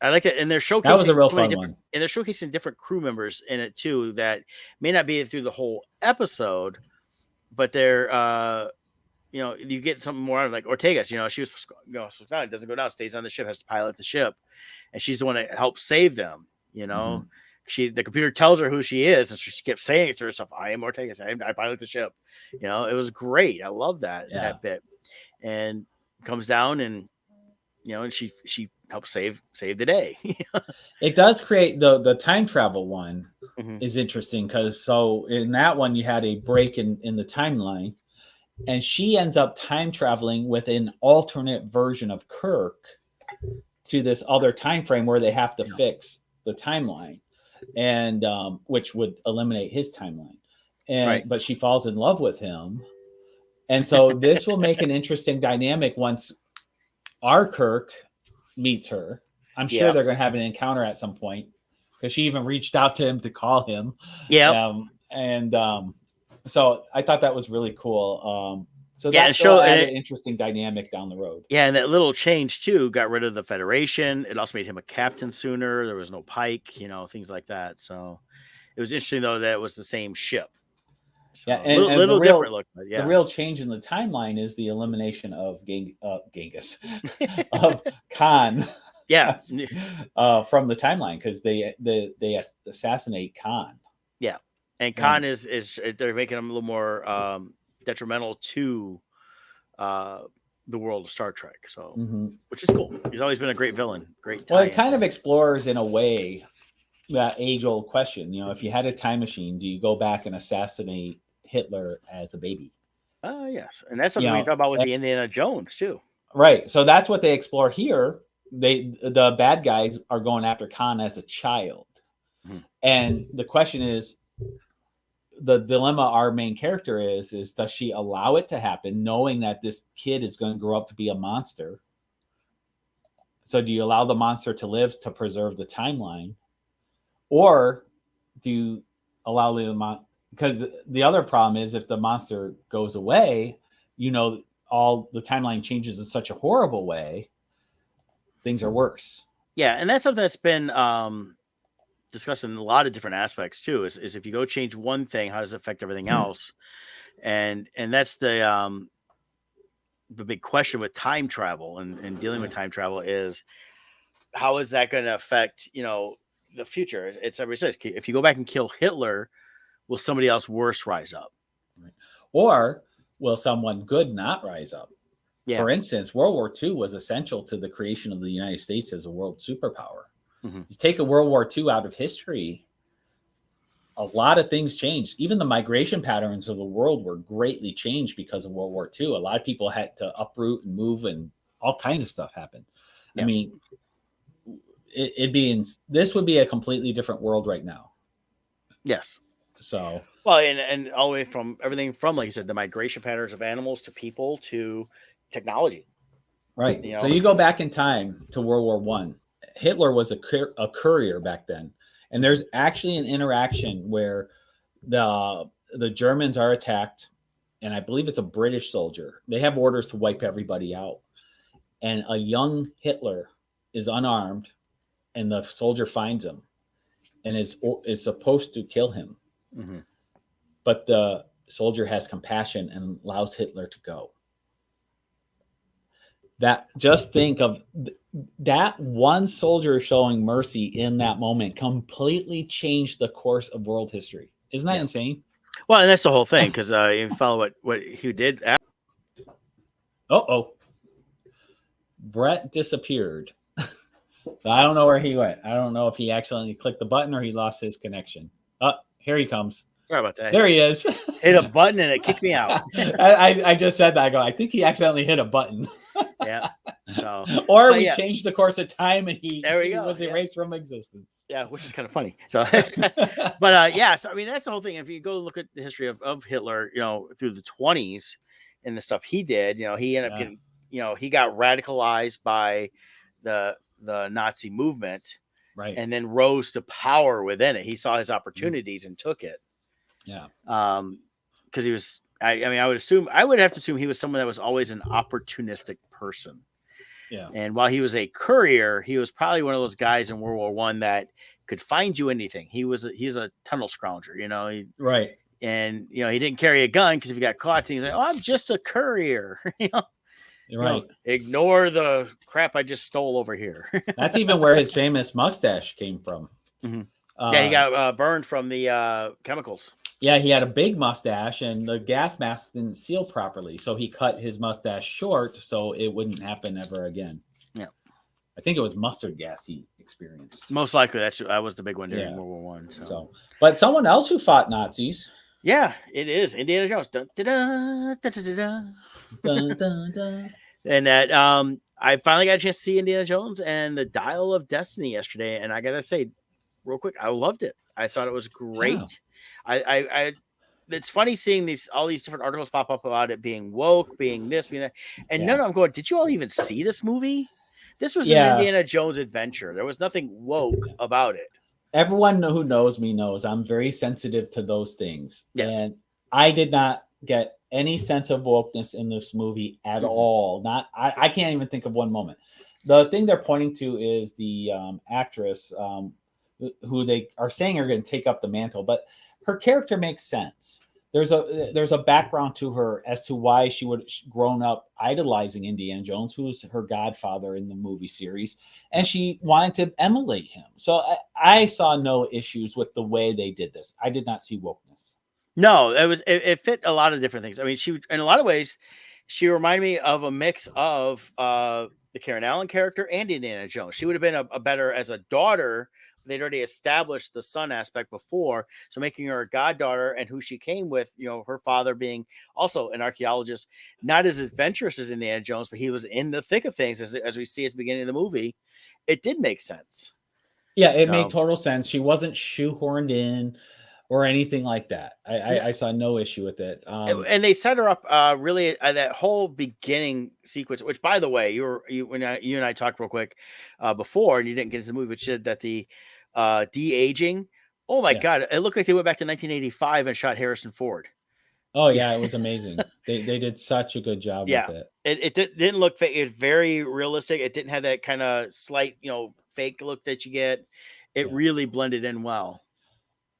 I like it, and they're showcasing That was a real so many fun different, one. and they're showcasing different crew members in it too that may not be through the whole episode, but they're you get something more out of, like Ortega's. She was so it doesn't go down, stays on the ship, has to pilot the ship, and she's the one that helps save them. Mhm. The computer tells her who she is, and she kept saying it to herself, I am Ortega, I pilot the ship. It was great. I love that bit. And comes down, and and she helps save the day. It does create the time travel one Mhm. is interesting because so in that one you had a break in the timeline, and she ends up time traveling with an alternate version of Kirk to this other time frame where they have to fix the timeline, and which would eliminate his timeline. And Right. but she falls in love with him, and so this will make an interesting dynamic once our Kirk meets her. I'm sure Yeah. they're going to have an encounter at some point because she even reached out to him to call him. Yeah. So I thought that was really cool. So Yeah, that added an interesting dynamic down the road. Yeah, and that little change too got rid of the Federation. It also made him a captain sooner. There was no Pike, things like that. So it was interesting though that it was the same ship. So, Yeah, and little the real, different look, but yeah. The real change in the timeline is the elimination of Genghis of Khan. Yeah, from the timeline because they assassinate Khan. Yeah, and Khan is they're making him a little more detrimental to the world of Star Trek. So, which is cool. He's always been a great villain. Great. Well, it kind of explores in a way that age-old question. If you had a time machine, do you go back and assassinate Hitler as a baby? Yes, and that's something we talk about with the Indiana Jones too. Right. So that's what they explore here. The bad guys are going after Khan as a child, and the question is, the dilemma our main character is does she allow it to happen, knowing that this kid is going to grow up to be a monster? So do you allow the monster to live to preserve the timeline, or do you allow the because the other problem is if the monster goes away, all the timeline changes in such a horrible way, things are worse. Yeah, and that's something that's been discussed in a lot of different aspects too. Is if you go change one thing, how does it affect everything else? And that's the big question with time travel and dealing with time travel is how is that going to affect the future? It's everybody says if you go back and kill Hitler, will somebody else worse rise up? Right. Or will someone good not rise up? Yeah. For instance, World War II was essential to the creation of the United States as a world superpower. You take a World War II out of history, a lot of things changed. Even the migration patterns of the world were greatly changed because of World War II. A lot of people had to uproot and move, and all kinds of stuff happened. Yeah. I mean, this would be a completely different world right now. Yes. So well, and all the way from everything from, like you said, the migration patterns of animals to people to technology. Right. So you go back in time to World War I. Hitler was a courier back then, and there's actually an interaction where the Germans are attacked, and I believe it's a British soldier. They have orders to wipe everybody out, and a young Hitler is unarmed, and the soldier finds him, and is supposed to kill him, but the soldier has compassion and allows Hitler to go. That just think of that one soldier showing mercy in that moment completely changed the course of world history. Isn't that insane? Well, and that's the whole thing because you follow what he did. Brett disappeared. So I don't know where he went. I don't know if he accidentally clicked the button or he lost his connection. Oh, here he comes. Sorry about that. There he is. Hit a button and it kicked me out. I just said that. I think he accidentally hit a button. Yeah. So, Or but we yeah, changed the course of time and there we he go. was Yeah. erased from existence. Yeah, which is kind of funny. So, but yeah, so I mean, that's the whole thing. If you go look at the history of Hitler, through the 20s and the stuff he did, he ended up Yeah. getting, he got radicalized by the Nazi movement Right. and then rose to power within it. He saw his opportunities and took it. Yeah. Because he was, I mean, I would have to assume he was someone that was always an opportunistic person. Yeah. And while he was a courier, he was probably one of those guys in World War I that could find you anything. He's a tunnel scrounger, Right. and he didn't carry a gun because if he got caught, he's like, "Oh, I'm just a courier." Right. Ignore the crap I just stole over here. That's even where his famous mustache came from. Mm-hmm. Yeah, he got burned from the chemicals. Yeah, he had a big mustache and the gas mask didn't seal properly. So he cut his mustache short so it wouldn't happen ever again. Yeah. I think it was mustard gas he experienced. Most likely that was the big one during World War One. So, but someone else who fought Nazis. Yeah, it is Indiana Jones. Dun, dun, dun, dun, dun, dun. Dun, dun, dun. And that I finally got a chance to see Indiana Jones and the Dial of Destiny yesterday, and I gotta say, real quick, I loved it. I thought it was great. Wow. I it's funny seeing all these different articles pop up about it being woke, being this, being that, and none of them going, did you all even see this movie? This was an Indiana Jones adventure. There was nothing woke about it. Everyone who knows me knows I'm very sensitive to those things. Yes. And I did not get any sense of wokeness in this movie at all. I can't even think of one moment. The thing they're pointing to is the actress who they are saying are going to take up the mantle, but her character makes sense. There's a background to her as to why she would have grown up idolizing Indiana Jones, who was her godfather in the movie series, and she wanted to emulate him. So I saw no issues with the way they did this. I did not see wokeness. No, it fit a lot of different things. I mean, she in a lot of ways, she reminded me of a mix of the Karen Allen character and Indiana Jones. She would have been a better as a daughter. They'd already established the son aspect before, so making her a goddaughter and who she came with, her father being also an archaeologist, not as adventurous as Indiana Jones, but he was in the thick of things as we see at the beginning of the movie. It did make sense. Yeah, it made total sense. She wasn't shoehorned in or anything like that. I saw no issue with it. And they set her up really that whole beginning sequence, which, by the way, you and I talked real quick before, and you didn't get into the movie, which said that the de-aging. Oh my God, it looked like they went back to 1985 and shot Harrison Ford. Oh yeah, it was amazing. They did such a good job with it. It didn't look fake. It's very realistic. It didn't have that kind of slight, fake look that you get. It really blended in well.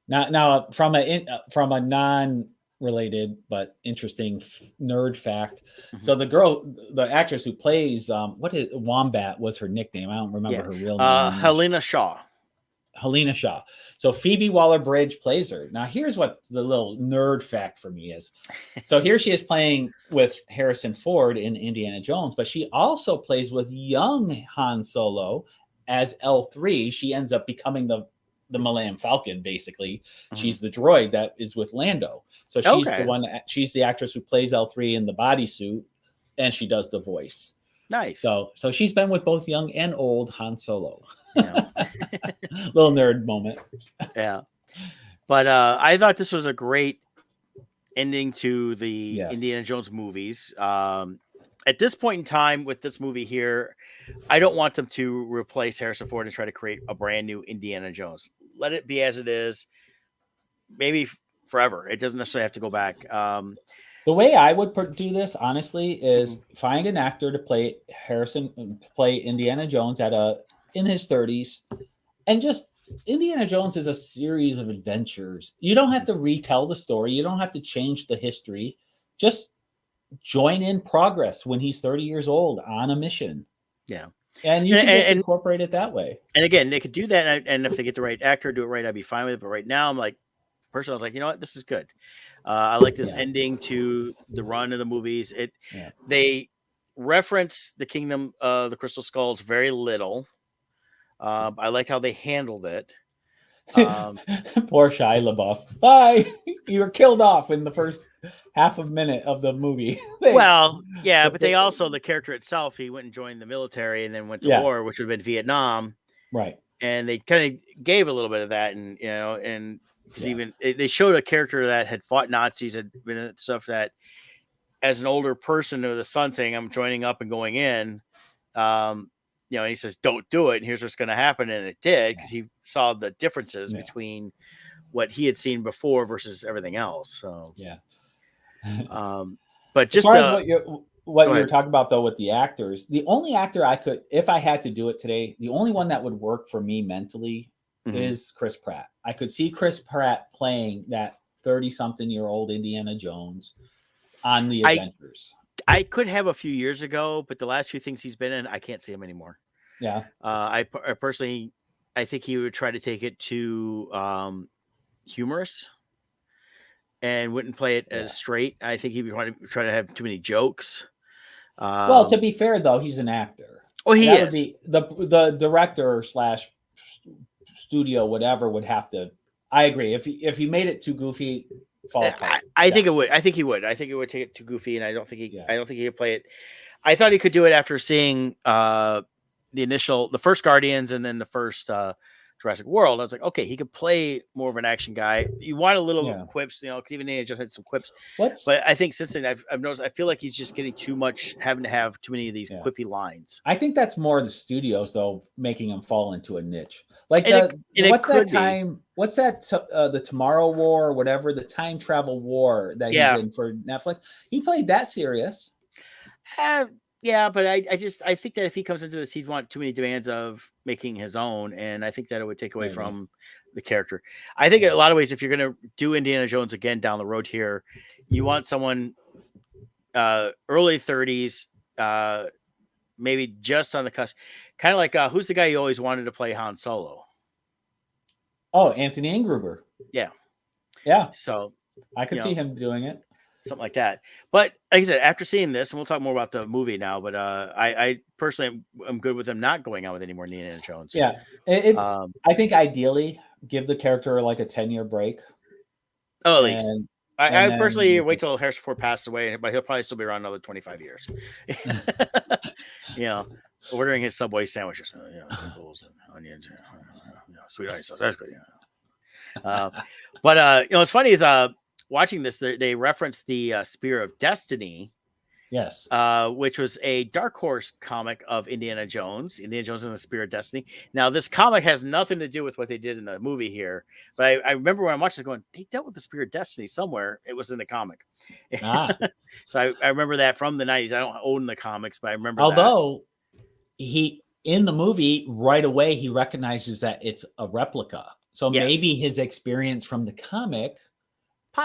Now, from a non-related but interesting nerd fact, so the actress who plays Wombat was her nickname. I don't remember her real name. Helena Shaw. Helena Shaw. So Phoebe Waller-Bridge plays her. Now, here's what the little nerd fact for me is. So here she is playing with Harrison Ford in Indiana Jones, but she also plays with young Han Solo as L3. She ends up becoming the Millennium Falcon, basically. She's the droid that is with Lando. So she's the actress who plays L3 in the bodysuit, and she does the voice. Nice. So she's been with both young and old Han Solo. Yeah. Little nerd moment. Yeah. But I thought this was a great ending to the Indiana Jones movies. At this point in time with this movie here, I don't want them to replace Harrison Ford and try to create a brand new Indiana Jones. Let it be as it is. Maybe forever. It doesn't necessarily have to go back. The way I would do this, honestly, is find an actor to play Indiana Jones in his 30s, and just Indiana Jones is a series of adventures. You don't have to retell the story. You don't have to change the history. Just join in progress when he's 30 years old on a mission. Yeah. And you can just incorporate it that way. And again, they could do that. And if they get the right actor, do it right, I'd be fine with it. But right now, I'm like, personally, I was like, you know what? This is good. I like this ending to the run of the movies. They reference the Kingdom of the Crystal Skulls very little. I liked how they handled it. Poor Shia LaBeouf. Bye. You were killed off in the first half a minute of the movie. Well, yeah, but they also, the character itself, he went and joined the military and then went to war, which would have been Vietnam. Right. And they kind of gave a little bit of that. And, and because even they showed a character that had fought Nazis, had been in stuff that, as an older person, to the son saying, I'm joining up and going in, and he says, don't do it. And here's what's going to happen. And it did, because he saw the differences between what he had seen before versus everything else. So, but just as far as what you were talking about though, with the actors, the only actor I could, if I had to do it today, the only one that would work for me mentally is Chris Pratt. I could see Chris Pratt playing that 30-something-year-old Indiana Jones on the Adventures. I could have a few years ago, but the last few things he's been in, I can't see him anymore. Yeah. I personally, I think he would try to take it to humorous and wouldn't play it as straight. I think he would try to have too many jokes. Well, to be fair though, he's an actor. Oh, he is. Would be the director / studio, whatever, would have to. I agree. If he made it too goofy, fall apart. I think it would. I think he would. I think it would take it too goofy, and I don't think he could play it. I thought he could do it after seeing the first Guardians and then the first Jurassic World. I was like, okay, he could play more of an action guy. You want a little quips, because even he just had some quips. But I think since then, I've noticed, I feel like he's just getting too much, having to have too many of these quippy lines. I think that's more the studios though, making him fall into a niche. Like what's that? The Tomorrow War or whatever, the time travel war that he's in for Netflix. He played that serious. Yeah, but I think that if he comes into this, he'd want too many demands of making his own, and I think that it would take away from the character. I think in a lot of ways, if you're going to do Indiana Jones again down the road here, you want someone early 30s, maybe just on the cusp, kind of like who's the guy you always wanted to play Han Solo? Oh, Anthony Ingruber. Yeah. So I could see him doing it. Something like that. But like I said, after seeing this, and we'll talk more about the movie now, but I personally am good with them not going on with any more Indiana Jones. Yeah. I think ideally give the character like a 10-year break. Oh, at least. I personally wait till Harrison Ford passes away, but he'll probably still be around another 25 years. Ordering his Subway sandwiches. Pickles and onions, sweet onion sauce. That's good. But what's funny is watching this, they referenced the Spear of Destiny, yes, which was a Dark Horse comic of Indiana Jones and the Spear of Destiny. Now, this comic has nothing to do with what they did in the movie here, but I remember when I watched it going, they dealt with the Spear of Destiny somewhere. It was in the comic. So I remember that from the 90s. I don't own the comics, but I remember although he, in the movie, right away, he recognizes that it's a replica. So maybe his experience from the comic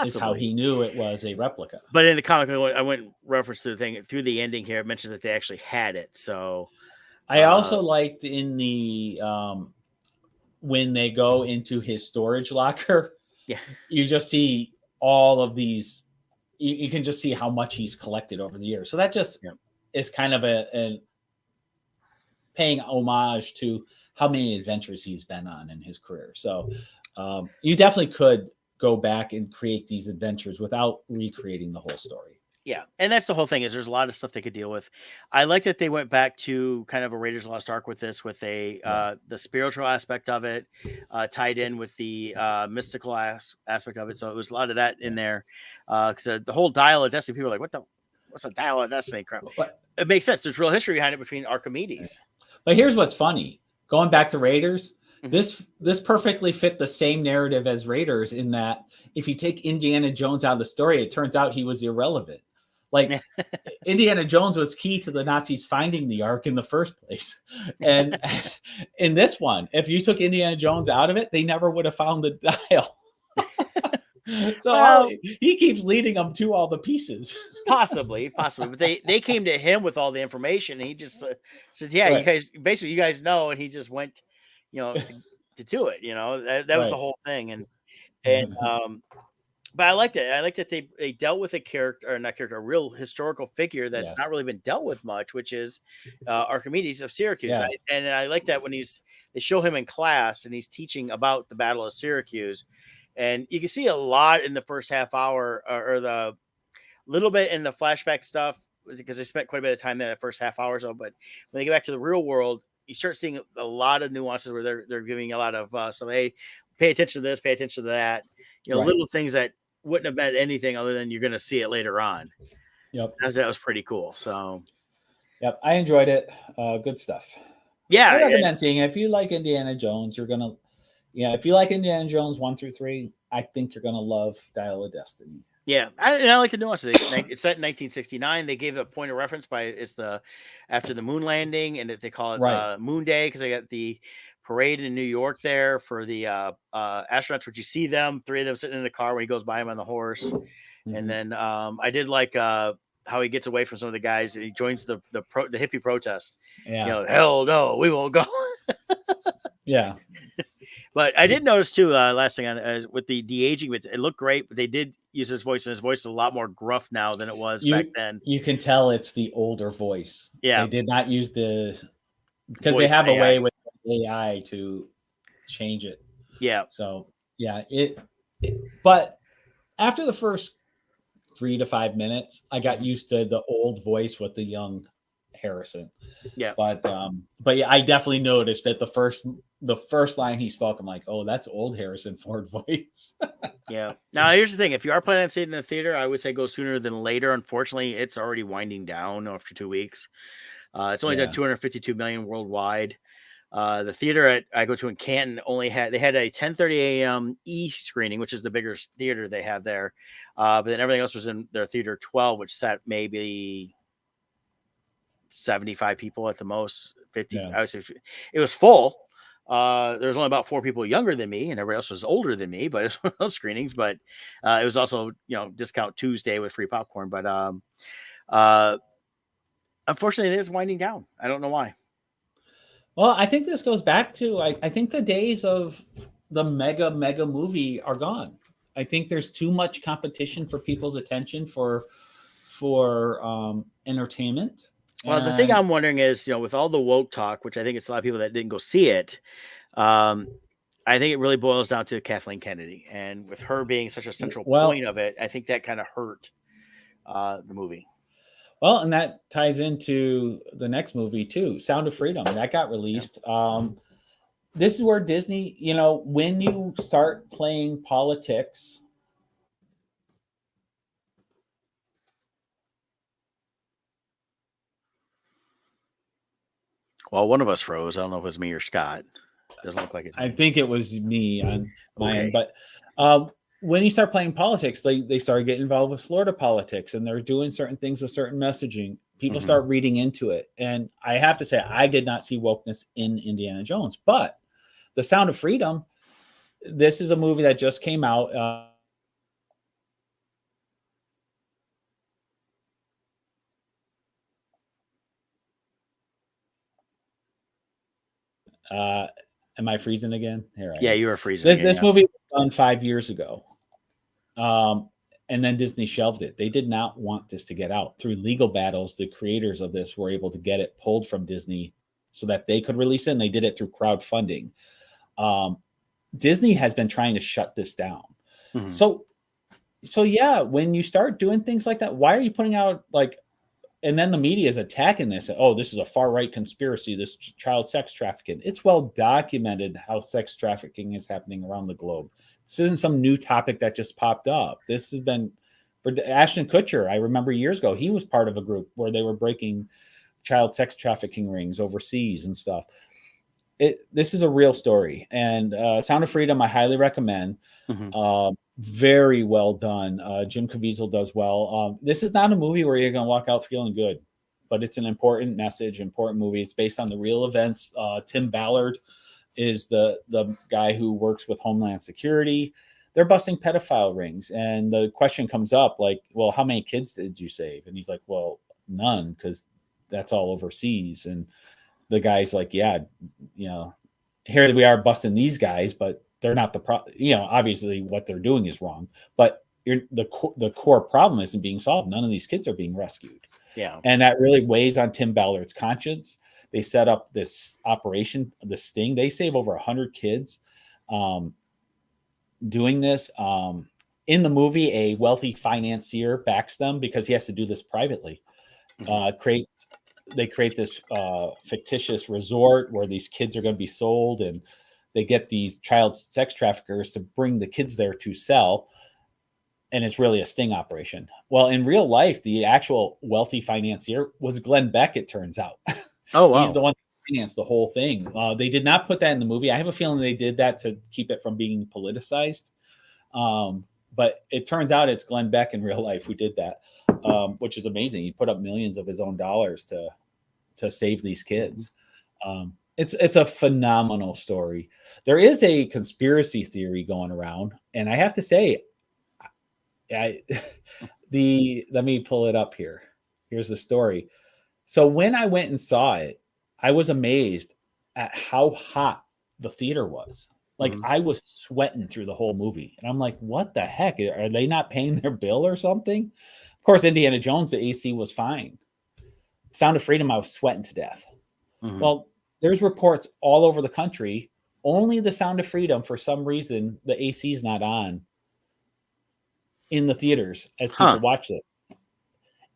is how he knew it was a replica. But in the comic, I went reference to the thing through the ending here. It mentions that they actually had it. So I also liked in the when they go into his storage locker. Yeah, you just see all of these. You can just see how much he's collected over the years. So that just is kind of a paying homage to how many adventures he's been on in his career. So you definitely could go back and create these adventures without recreating the whole story. Yeah, and that's the whole thing, is there's a lot of stuff they could deal with. I like that they went back to kind of a Raiders of the Lost Ark with this, with the spiritual aspect of it, tied in with the mystical aspect of it. So it was a lot of that in there. Because the whole Dial of Destiny, people are like, what's a Dial of Destiny crap? It makes sense. There's real history behind it between Archimedes. But here's what's funny. Going back to Raiders, this perfectly fit the same narrative as Raiders, in that if you take Indiana Jones out of the story, it turns out he was irrelevant. Like Indiana Jones was key to the Nazis finding the Ark in the first place. And in this one, if you took Indiana Jones out of it, they never would have found the dial. So he keeps leading them to all the pieces. Possibly. But they came to him with all the information, and he just said, "Yeah, you guys know." And he just went, to do it. That was the whole thing. And But I liked it. I like that they dealt with a character, or not character, a real historical figure that's Yes. not really been dealt with much, which is Archimedes of Syracuse. Yeah. And I like that when they show him in class and he's teaching about the Battle of Syracuse, and you can see a lot in the first half hour, or the little bit in the flashback stuff, because they spent quite a bit of time there the first half hour or so. But when they get back to the real world, you start seeing a lot of nuances where they're giving a lot of so hey, pay attention to this, pay attention to that. Right. Little things that wouldn't have meant anything other than you're going to see it later on. Yep. That was pretty cool. So, yep, I enjoyed it. Good stuff. Yeah, I recommend seeing it. If you like Indiana Jones, if you like Indiana Jones 1 through 3, I think you're gonna love Dial of Destiny. Yeah, I like the nuances. It's set in 1969. They gave a point of reference after the moon landing, and if they call it Moon Day because they got the parade in New York there for the astronauts, which you see them, 3 of them sitting in the car when he goes by him on the horse. Mm-hmm. And then I did like how he gets away from some of the guys and he joins the hippie protest. Yeah. Hell no, we won't go. Yeah. But I did notice too, last thing on with the de-aging, it looked great, but they did use his voice, and his voice is a lot more gruff now than it was back then. You can tell it's the older voice. Yeah. They did not use because they have a way with AI to change it. Yeah. So yeah, but after the first 3 to 5 minutes, I got used to the old voice with the young Harrison. Yeah. But yeah, I definitely noticed that the first line he spoke, I'm like, oh, that's old Harrison Ford voice. Yeah. Now here's the thing: if you are planning on seeing it in the theater, I would say go sooner than later. Unfortunately, it's already winding down after 2 weeks. It's only done 252 million worldwide. The theater I go to in Canton had a 10:30 a.m. E screening, which is the bigger theater they have there. But then everything else was in their theater 12, which sat maybe 75 people at the most. 50. Yeah. I would say it was full. There was only about 4 people younger than me, and everybody else was older than me. But it's one of those screenings. But it was also discount Tuesday with free popcorn. But unfortunately, it is winding down. I don't know why. Well, I think this goes back to I think the days of the mega movie are gone. I think there's too much competition for people's attention for entertainment. Well, the thing I'm wondering is, with all the woke talk, which I think it's a lot of people that didn't go see it, I think it really boils down to Kathleen Kennedy, and with her being such a central point of it, I think that kind of hurt the movie. Well, and that ties into the next movie too, Sound of Freedom. That got released. Yeah. This is where Disney, when you start playing politics. Well, one of us froze. I don't know if it was me or Scott. Doesn't look like it's me. I think it was me on my end. But when you start playing politics, they started getting involved with Florida politics, and they're doing certain things with certain messaging. People start reading into it. And I have to say, I did not see wokeness in Indiana Jones. But The Sound of Freedom, this is a movie that just came out. Am I freezing again? Yeah, you were freezing. This movie was done 5 years ago. And then Disney shelved it. They did not want this to get out. Through legal battles, the creators of this were able to get it pulled from Disney so that they could release it, and they did it through crowdfunding. Disney has been trying to shut this down. Mm-hmm. So yeah, when you start doing things like that, why are you putting out and then the media is attacking this. Oh, this is a far-right conspiracy, this child sex trafficking. It's well documented how sex trafficking is happening around the globe. This isn't some new topic that just popped up. This has been for Ashton Kutcher. I remember years ago, he was part of a group where they were breaking child sex trafficking rings overseas and stuff. This is a real story. And Sound of Freedom, I highly recommend. Mm-hmm. Very well done. Jim Caviezel does well. This is not a movie where you're going to walk out feeling good, but it's an important message, important movie. It's based on the real events. Tim Ballard is the guy who works with Homeland Security. They're busting pedophile rings. And the question comes up well, how many kids did you save? And he's like, well, none, because that's all overseas. And the guy's like, yeah, here we are busting these guys, but they're not obviously what they're doing is wrong, but the core problem isn't being solved. None of these kids are being rescued. Yeah. And that really weighs on Tim Ballard's conscience. They set up this operation, the Sting. They save over 100 kids doing this. In the movie, a wealthy financier backs them because he has to do this privately. They create this fictitious resort where these kids are going to be sold, and they get these child sex traffickers to bring the kids there to sell. And it's really a sting operation. Well, in real life, the actual wealthy financier was Glenn Beck, it turns out. Oh, wow. He's the one who financed the whole thing. They did not put that in the movie. I have a feeling they did that to keep it from being politicized. But it turns out it's Glenn Beck in real life who did that, which is amazing. He put up millions of his own dollars to save these kids. It's a phenomenal story. There is a conspiracy theory going around, and I have to say, let me pull it up here. Here's the story. So when I went and saw it, I was amazed at how hot the theater was. Like I was sweating through the whole movie, and I'm like, "What the heck? Are they not paying their bill or something?" Of course, Indiana Jones, the AC was fine. Sound of Freedom, I was sweating to death. Well, there's reports all over the country. Only the Sound of Freedom, for some reason, the AC is not on in the theaters as people watch this.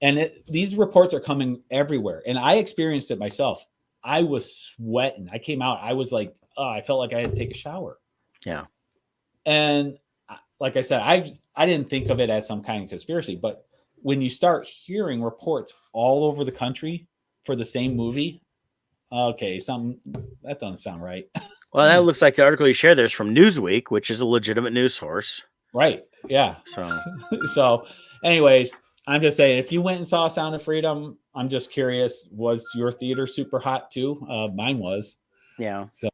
And these reports are coming everywhere. And I experienced it myself. I was sweating. I came out. I was like, I felt like I had to take a shower. Yeah. And like I said, I didn't think of it as some kind of conspiracy. But when you start hearing reports all over the country for the same movie, okay, that doesn't sound right. Well, that looks like the article you shared there's from Newsweek, which is a legitimate news source. Right. Yeah. So anyways, I'm just saying, if you went and saw Sound of Freedom, I'm just curious, was your theater super hot too? Mine was. Yeah. So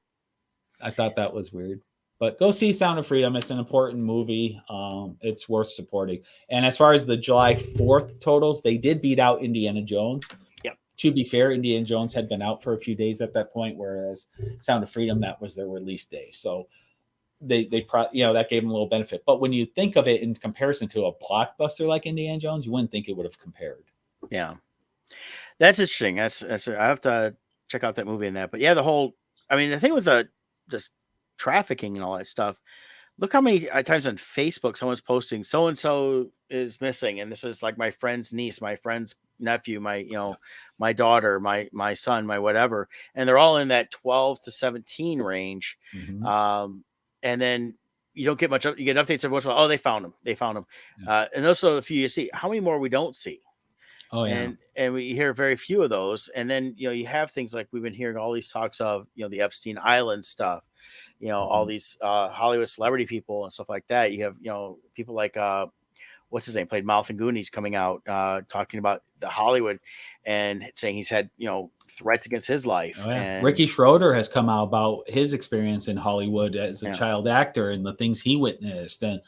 I thought that was weird. But go see Sound of Freedom. It's an important movie. It's worth supporting. And as far as the July 4th totals, they did beat out Indiana Jones. Yep. To be fair, Indiana Jones had been out for a few days at that point, whereas Sound of Freedom, that was their release day. So that gave them a little benefit. But when you think of it in comparison to a blockbuster like Indiana Jones, you wouldn't think it would have compared. Yeah. That's interesting. That's I have to check out that movie and that. But yeah, the thing with this trafficking and all that stuff, look how many times on Facebook someone's posting so and so is missing, and this is like my friend's niece, my friend's nephew, my daughter, my son, my whatever, and they're all in that 12 to 17 range. And then you don't get much. You get updates every once in a while. Oh, they found him. Yeah. And those are the few you see. How many more we don't see? Oh, yeah. And we hear very few of those. And then, you have things like we've been hearing all these talks of, the Epstein Island stuff, all these Hollywood celebrity people and stuff like that. You have, people like, what's his name, played Mouth and Goonies, coming out talking about the Hollywood and saying he's had, threats against his life. Oh, yeah. And Ricky Schroeder has come out about his experience in Hollywood as a child actor and the things he witnessed. And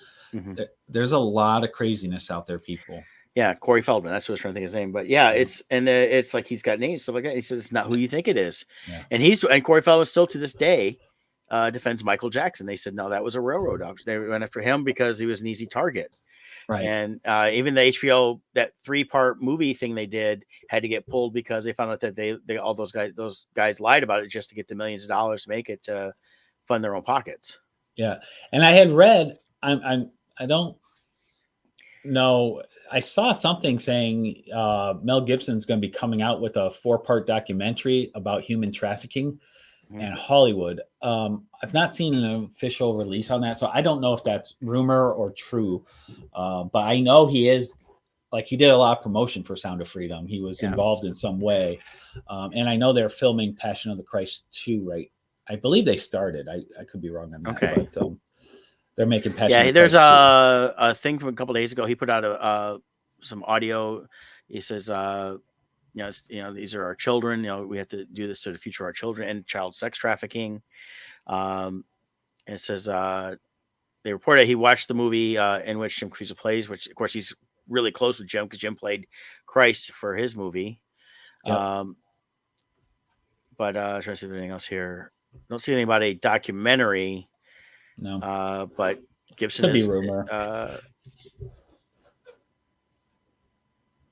there's a lot of craziness out there, people. Yeah, Corey Feldman. That's what I was trying to think of his name. But yeah, it's like he's got names, stuff like that. He says it's not who you think it is. Yeah. And Corey Feldman still to this day defends Michael Jackson. They said, no, that was a railroad dog. They went after him because he was an easy target. Right. And even the HBO, that 3-part movie thing they did had to get pulled because they found out that they all those guys lied about it just to get the millions of dollars to make it to fund their own pockets. Yeah. And I had read, I don't know, I saw something saying Mel Gibson's going to be coming out with a 4-part documentary about human trafficking and Hollywood. I've not seen an official release on that, so I don't know if that's rumor or true. But I know he did a lot of promotion for Sound of Freedom. He was involved in some way. And I know they're filming Passion of the Christ 2, right? I believe they started. I could be wrong on that. Okay. But, they're making Passion of the There's Christ a thing from a couple days ago. He put out some audio. He says, these are our children. We have to do this to the future of our children and child sex trafficking. And it says they reported he watched the movie in which Jim Caviezel plays, which of course he's really close with Jim because Jim played Christ for his movie. Yep. But trying to see if there's anything else here. Don't see anything about a documentary. No. But Gibson could be rumor.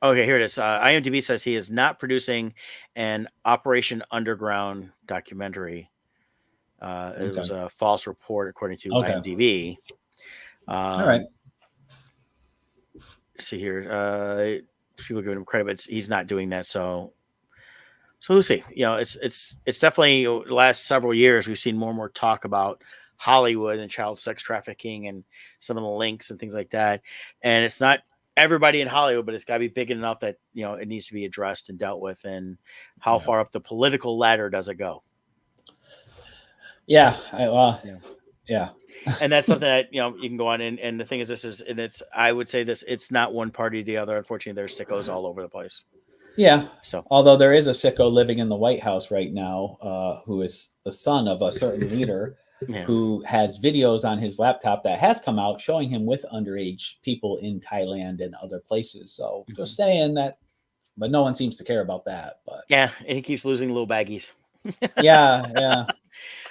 Okay, here it is. IMDb says he is not producing an Operation Underground documentary. It was a false report, according to IMDb. All right. See here, people giving him credit, but he's not doing that. So we'll see. It's definitely the last several years we've seen more and more talk about Hollywood and child sex trafficking and some of the links and things like that. And it's not everybody in Hollywood, but it's got to be big enough that it needs to be addressed and dealt with. And how far up the political ladder does it go? Yeah. And that's something that you can go on. And the thing is, I would say this: it's not one party or the other. Unfortunately, there's sickos all over the place. Yeah. So, although there is a sicko living in the White House right now, who is the son of a certain leader. Who has videos on his laptop that has come out showing him with underage people in Thailand and other places. So just saying that, but no one seems to care about that. But yeah, and he keeps losing little baggies. yeah.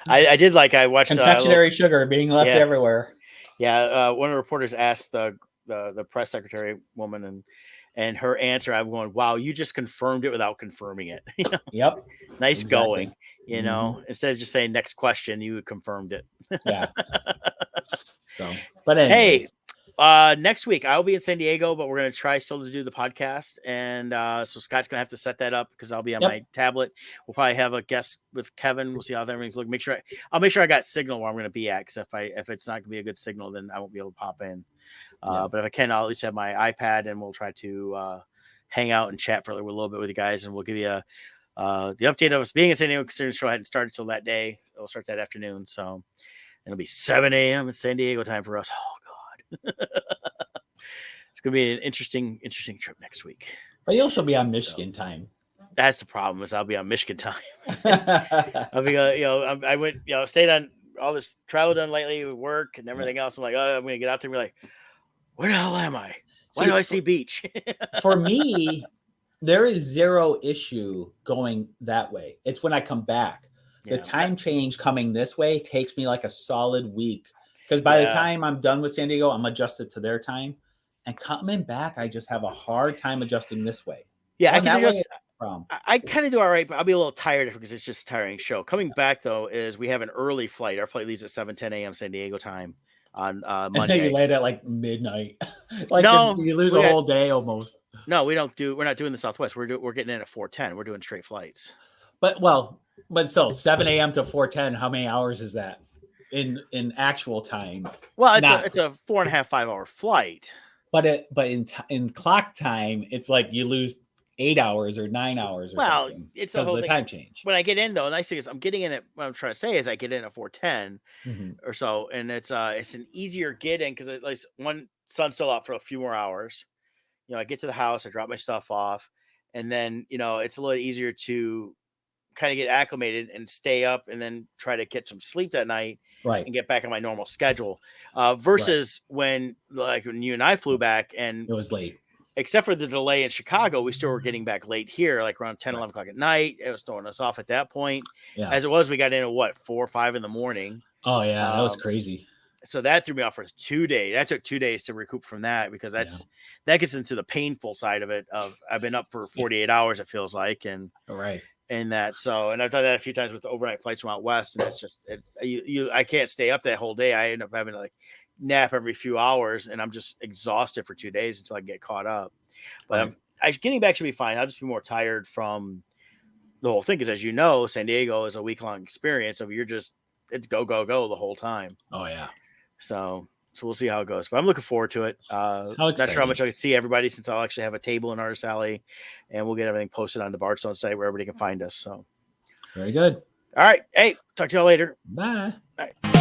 I did I watched confectionery sugar being left everywhere. Yeah, one of the reporters asked the press secretary woman, and her answer, I'm going, wow, you just confirmed it without confirming it. Yep. Nice going. Instead of just saying next question, you confirmed it. Yeah. So, but anyways. Hey, next week I'll be in San Diego, but we're going to try still to do the podcast. And so Scott's going to have to set that up because I'll be on my tablet. We'll probably have a guest with Kevin. We'll see how everything's looking. I'll make sure I got signal where I'm going to be at. Because if it's not going to be a good signal, then I won't be able to pop in. But if I can, I'll at least have my iPad and we'll try to hang out and chat for a little bit with you guys. And we'll give you the update of us being in San Diego, considering the show hadn't started till that day. It'll start that afternoon. So it'll be 7 a.m. in San Diego time for us. Oh, God. It's going to be an interesting trip next week. But you'll also be on Michigan time. That's the problem is I'll be on Michigan time. I'll be, I went, stayed on all this travel done lately with work and everything else. I'm like, oh, I'm going to get out there and be like, where the hell am I? Why do I see beach? For me, there is zero issue going that way. It's when I come back. The time change coming this way takes me like a solid week. Because by the time I'm done with San Diego, I'm adjusted to their time. And coming back, I just have a hard time adjusting this way. Yeah, I can adjust. I kind of do all right, but I'll be a little tired because it's just a tiring show. Coming back, though, is we have an early flight. Our flight leaves at 7:10 a.m. San Diego time on Monday. You land at like midnight. No, you lose a whole day almost. No, we're not doing the Southwest. We're getting in at 4:10. We're doing straight flights. But still 7 a.m. to 4:10. How many hours is that in actual time? Well, it's a 4.5, 5 hour flight. But in clock time, it's like you lose 8 hours or 9 hours or something. It's a whole time change. When I get in, though, the nice thing is I'm getting in at what I'm trying to say is I get in at 4:10 or so, and it's an easier get in because at least one sun's still out for a few more hours. I get to the house, I drop my stuff off, and then it's a little easier to kind of get acclimated and stay up and then try to get some sleep that night and get back on my normal schedule versus when you and I flew back and it was late, except for the delay in Chicago, we still were getting back late here, like around 10, 11 o'clock at night. It was throwing us off at that point. As it was, we got in at 4 or 5 in the morning. Oh yeah. That was crazy. So that threw me off for 2 days. That took 2 days to recoup from that because that gets into the painful side of it. I've been up for 48 hours, it feels like. And and I've done that a few times with the overnight flights from out west, and I can't stay up that whole day. I end up having to nap every few hours, and I'm just exhausted for 2 days until I get caught up. But getting back should be fine. I'll just be more tired from the whole thing because, as you know, San Diego is a week-long experience of it's go the whole time. Oh yeah. So we'll see how it goes, but I'm looking forward to it. Not sure how much I can see everybody since I'll actually have a table in Artist Alley, and we'll get everything posted on the Bardstone site where everybody can find us. So very good. All right. Hey, talk to y'all later. Bye. Bye.